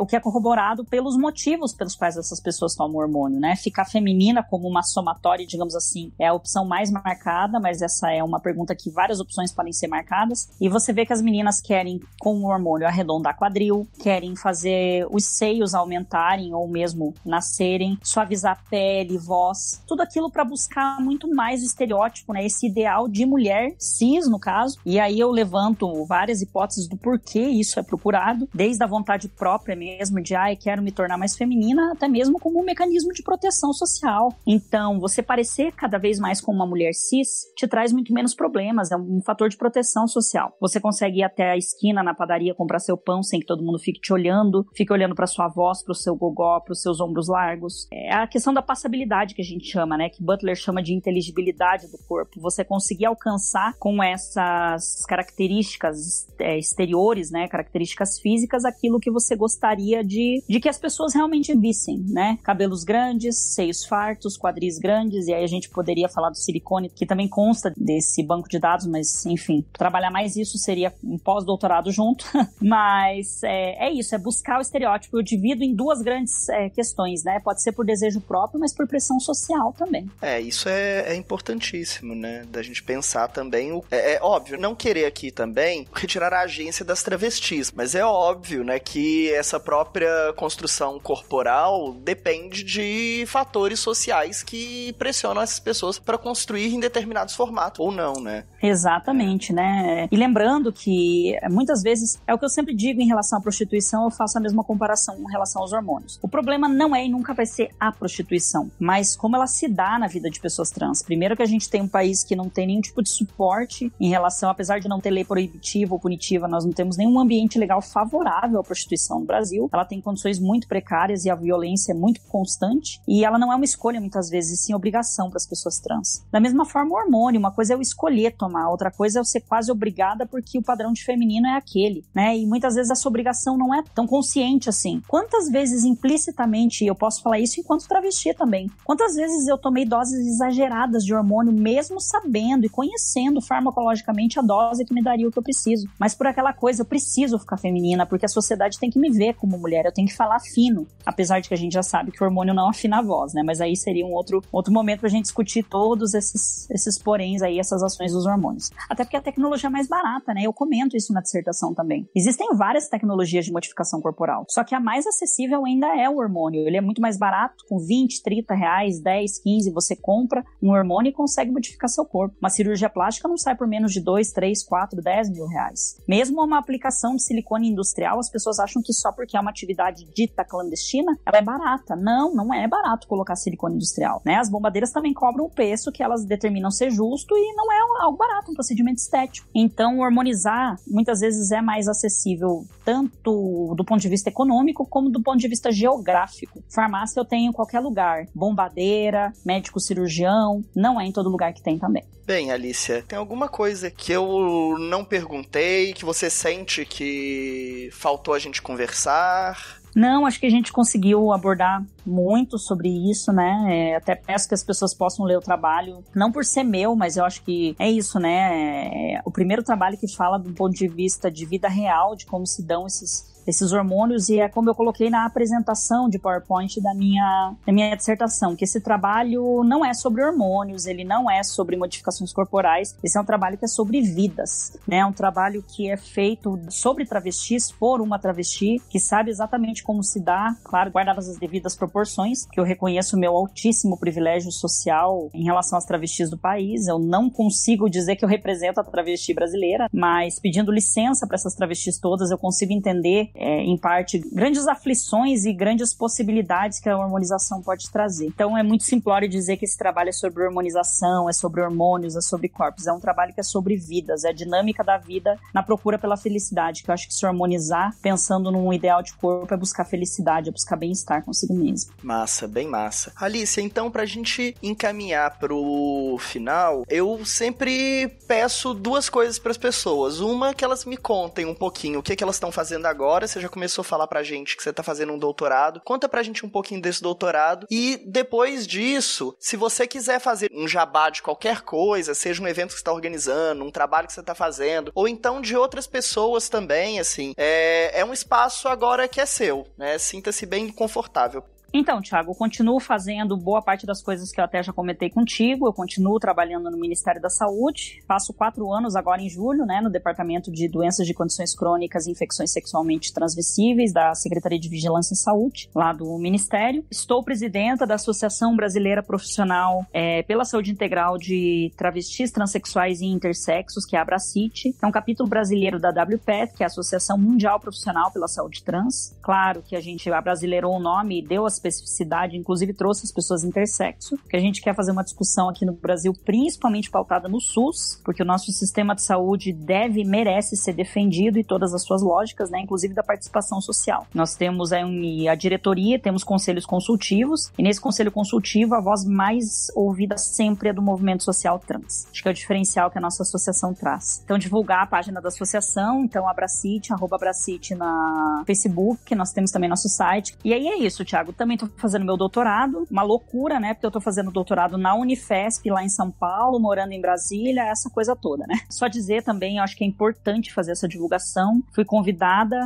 O que é corroborado pelos motivos pelos quais essas pessoas tomam hormônio, né? Ficar feminina como uma somatória, digamos assim, é a opção mais marcada, mas essa é uma pergunta que várias opções podem ser marcadas. E você vê que as meninas querem, com o hormônio, arredondar quadril, querem fazer os seios aumentarem ou mesmo nascerem, suavizar a pele, voz, tudo aquilo para buscar muito mais o estereótipo, né? Esse ideal de mulher cis, no caso. E aí eu levanto várias hipóteses do porquê isso é procurado, desde a vontade própria mesmo de, quero me tornar mais feminina, até mesmo como um mecanismo de proteção social. Então, você parecer cada vez mais com uma mulher cis te traz muito menos problemas, é um fator de proteção social. Você consegue ir até a esquina na padaria comprar seu pão sem que todo mundo fique te olhando, fique olhando para sua voz, para o seu gogó, para os seus ombros largos. É a questão da passabilidade que a gente chama, né? Que Butler chama de inteligibilidade do corpo. Você conseguir alcançar com essas características características exteriores, né, características físicas, aquilo que você gostaria de que as pessoas realmente vissem, né? Cabelos grandes, seios fartos, quadris grandes, e aí a gente poderia falar do silicone, que também consta desse banco de dados, mas enfim, trabalhar mais isso seria um pós-doutorado junto, mas é isso, é buscar o estereótipo. Eu divido em duas grandes questões, né? Pode ser por desejo próprio, mas por pressão social também. Isso é importantíssimo, né? Da gente pensar também, é óbvio, não querer aqui também retirar a agência das travestis, mas é óbvio, né, que essa própria construção corporal depende de fatores sociais que pressionam essas pessoas para construir em determinados formatos, ou não, né? Exatamente, né? E lembrando que muitas vezes, é o que eu sempre digo em relação à prostituição, eu faço a mesma comparação em relação aos hormônios. O problema não é e nunca vai ser a prostituição, mas como ela se dá na vida de pessoas trans. Primeiro que a gente tem um país que não tem nenhum tipo de suporte em relação, apesar de não ter lei proibitiva ou punitiva, nós não temos nenhum ambiente legal favorável à prostituição no Brasil. Ela tem condições muito precárias e a violência é muito constante, e ela não é uma escolha muitas vezes, sim obrigação para as pessoas trans. Da mesma forma, o hormônio, uma coisa é eu escolher tomar, outra coisa é eu ser quase obrigada porque o padrão de feminino é aquele, né? E muitas vezes essa obrigação não é tão consciente assim. Quantas vezes implicitamente, eu posso falar isso enquanto travesti também, quantas vezes eu tomei doses exageradas de hormônio, mesmo sabendo e conhecendo farmacologicamente a dose que me daria o que eu preciso, mas por aquela coisa, eu preciso ficar feminina, porque a sociedade tem que me ver como mulher, eu tenho que falar fino, apesar de que a gente já sabe que o hormônio não afina a voz, né? Mas aí seria um outro momento pra gente discutir todos esses poréns aí, essas ações dos hormônios. Até porque a tecnologia é mais barata, né? Eu comento isso na dissertação também. Existem várias tecnologias de modificação corporal, só que a mais acessível ainda é o hormônio. Ele é muito mais barato, com 20, 30 reais, 10, 15, você compra um hormônio e consegue modificar seu corpo. Uma cirurgia plástica não sai por menos de 2, 3, 4, 10 mil reais. Mesmo uma aplicação de silicone industrial, as pessoas acham que só porque é uma atividade dita clandestina, ela é barata. Não é barato colocar silicone industrial, né? As bombadeiras também cobram o preço que elas determinam ser justo e não é algo barato, um procedimento estético. Então, hormonizar muitas vezes é mais acessível tanto do ponto de vista econômico como do ponto de vista geográfico. Farmácia eu tenho em qualquer lugar, bombadeira, médico cirurgião, não é em todo lugar que tem também. Bem, Alicia, tem alguma coisa que eu não perguntei, que você sente que faltou a gente conversar? Não, acho que a gente conseguiu abordar muito sobre isso, né? Até peço que as pessoas possam ler o trabalho, não por ser meu, mas eu acho que é isso, né? O primeiro trabalho que fala do ponto de vista de vida real, de como se dão esses hormônios, e é como eu coloquei na apresentação de PowerPoint da minha dissertação, que esse trabalho não é sobre hormônios, ele não é sobre modificações corporais, esse é um trabalho que é sobre vidas, né? É um trabalho que é feito sobre travestis, por uma travesti, que sabe exatamente como se dá, claro, guardadas as devidas proporções, que eu reconheço o meu altíssimo privilégio social em relação às travestis do país. Eu não consigo dizer que eu represento a travesti brasileira, mas pedindo licença para essas travestis todas, eu consigo entender em parte, grandes aflições e grandes possibilidades que a hormonização pode trazer. Então é muito simplório dizer que esse trabalho é sobre hormonização, é sobre hormônios, é sobre corpos. É um trabalho que é sobre vidas, é a dinâmica da vida na procura pela felicidade, que eu acho que se hormonizar, pensando num ideal de corpo, é buscar felicidade, é buscar bem-estar consigo mesmo. Massa, bem massa. Alicia, então pra gente encaminhar pro final, eu sempre peço duas coisas pras pessoas. Uma, que elas me contem um pouquinho o que elas estão fazendo agora. Você já começou a falar pra gente que você tá fazendo um doutorado. Conta pra gente um pouquinho desse doutorado. E depois disso, se você quiser fazer um jabá de qualquer coisa, seja um evento que você tá organizando, um trabalho que você tá fazendo, ou então de outras pessoas também, assim, é um espaço agora que é seu, né? Sinta-se bem confortável. Então, Thiago, eu continuo fazendo boa parte das coisas que eu até já comentei contigo, eu continuo trabalhando no Ministério da Saúde, faço 4 anos agora em julho, né, no Departamento de Doenças de Condições Crônicas e Infecções Sexualmente Transmissíveis da Secretaria de Vigilância e Saúde, lá do Ministério. Estou presidenta da Associação Brasileira Profissional pela Saúde Integral de Travestis, Transsexuais e Intersexos, que é a ABRACIT, é um capítulo brasileiro da WPET, que é a Associação Mundial Profissional pela Saúde Trans. Claro que a gente abrasileirou o nome e deu as especificidade, inclusive trouxe as pessoas intersexo, porque a gente quer fazer uma discussão aqui no Brasil, principalmente pautada no SUS, porque o nosso sistema de saúde merece ser defendido e todas as suas lógicas, né, inclusive da participação social. Nós temos aí a diretoria, temos conselhos consultivos, e nesse conselho consultivo a voz mais ouvida sempre é do movimento social trans. Acho que é o diferencial que a nossa associação traz. Então, divulgar a página da associação, então @Abracite na Facebook, nós temos também nosso site. E aí é isso, Thiago, também tô fazendo meu doutorado, uma loucura, né, porque eu tô fazendo doutorado na Unifesp, lá em São Paulo, morando em Brasília, essa coisa toda, né. Só dizer também, eu acho que é importante fazer essa divulgação. Fui convidada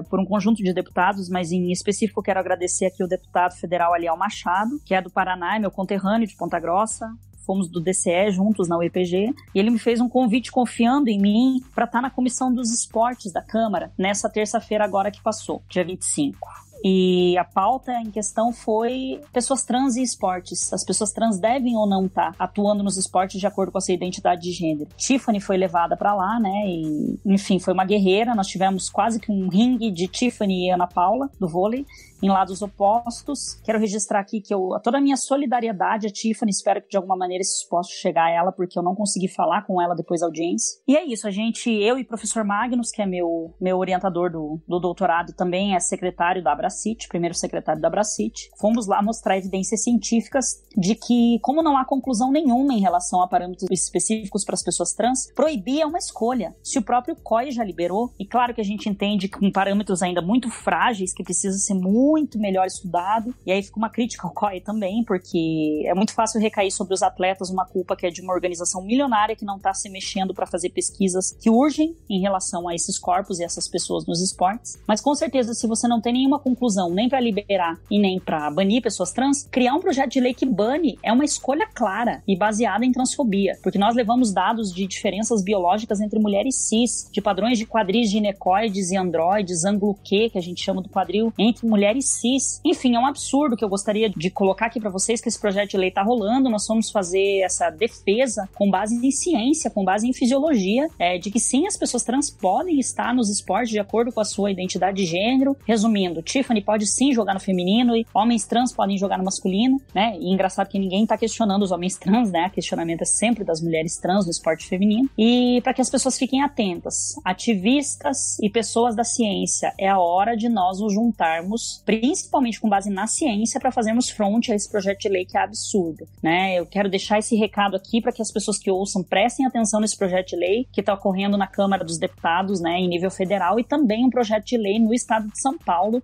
por um conjunto de deputados, mas em específico quero agradecer aqui o deputado federal Aliel Machado, que é do Paraná, é meu conterrâneo de Ponta Grossa. Fomos do DCE juntos na UEPG, e ele me fez um convite confiando em mim para estar na Comissão dos Esportes da Câmara nessa terça-feira agora que passou, dia 25. E a pauta em questão foi pessoas trans e esportes. As pessoas trans devem ou não estar atuando nos esportes de acordo com a sua identidade de gênero. Tiffany foi levada pra lá, né? E, enfim, foi uma guerreira. Nós tivemos quase que um ringue de Tiffany e Ana Paula, do vôlei, em lados opostos. Quero registrar aqui que toda a minha solidariedade a Tiffany, espero que de alguma maneira isso possa chegar a ela, porque eu não consegui falar com ela depois da audiência. E é isso, eu e o professor Magnus, que é meu orientador do doutorado, também é secretário da Abracite, primeiro secretário da Abracite, fomos lá mostrar evidências científicas de que, como não há conclusão nenhuma em relação a parâmetros específicos para as pessoas trans, proibir é uma escolha. Se o próprio COI já liberou, e claro que a gente entende que com parâmetros ainda muito frágeis, que precisa ser muito melhor estudado, e aí fica uma crítica ao COI também, porque é muito fácil recair sobre os atletas uma culpa que é de uma organização milionária que não está se mexendo para fazer pesquisas que urgem em relação a esses corpos e essas pessoas nos esportes. Mas com certeza, se você não tem nenhuma conclusão nem para liberar e nem para banir pessoas trans, criar um projeto de lei que bane é uma escolha clara e baseada em transfobia, porque nós levamos dados de diferenças biológicas entre mulheres cis, de padrões de quadris ginecoides e androides, ângulo Q, que a gente chama do quadril, entre mulheres cis. Enfim, é um absurdo que eu gostaria de colocar aqui para vocês, que esse projeto de lei tá rolando. Nós vamos fazer essa defesa com base em ciência, com base em fisiologia, de que sim, as pessoas trans podem estar nos esportes de acordo com a sua identidade de gênero. Resumindo, Tiffany pode sim jogar no feminino e homens trans podem jogar no masculino, né? E engraçado que ninguém tá questionando os homens trans, né? O questionamento é sempre das mulheres trans no esporte feminino. E para que as pessoas fiquem atentas, ativistas e pessoas da ciência, é a hora de nós nos juntarmos, principalmente com base na ciência, para fazermos front a esse projeto de lei que é absurdo, né? Eu quero deixar esse recado aqui para que as pessoas que ouçam prestem atenção nesse projeto de lei que está ocorrendo na Câmara dos Deputados, né, em nível federal, e também um projeto de lei no estado de São Paulo,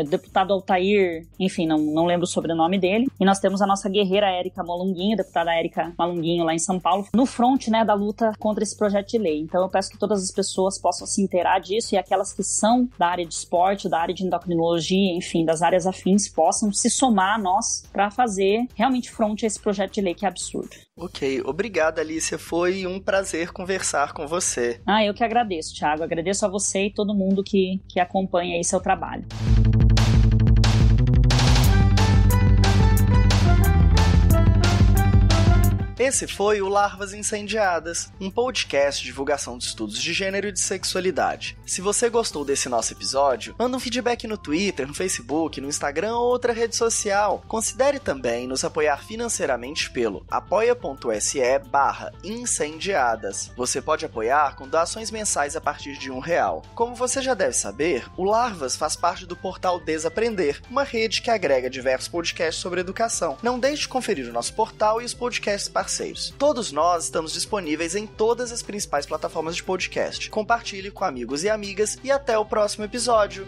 deputado Altair, enfim, não lembro o sobrenome dele, e nós temos a nossa guerreira Érica Malunguinho, deputada Érica Malunguinho lá em São Paulo, no front, né, da luta contra esse projeto de lei. Então eu peço que todas as pessoas possam se inteirar disso, e aquelas que são da área de esporte, da área de endocrinologia, enfim, das áreas afins, possam se somar a nós para fazer realmente front a esse projeto de lei que é absurdo. Ok, obrigada, Alicia, foi um prazer conversar com você. Eu que agradeço, Thiago, agradeço a você e todo mundo que acompanha aí seu trabalho. Esse foi o Larvas Incendiadas, um podcast de divulgação de estudos de gênero e de sexualidade. Se você gostou desse nosso episódio, manda um feedback no Twitter, no Facebook, no Instagram ou outra rede social. Considere também nos apoiar financeiramente pelo apoia.se/incendiadas. Você pode apoiar com doações mensais a partir de R$1. Como você já deve saber, o Larvas faz parte do portal Desaprender, uma rede que agrega diversos podcasts sobre educação. Não deixe de conferir o nosso portal e os podcasts parceiros. Todos nós estamos disponíveis em todas as principais plataformas de podcast. Compartilhe com amigos e amigas e até o próximo episódio.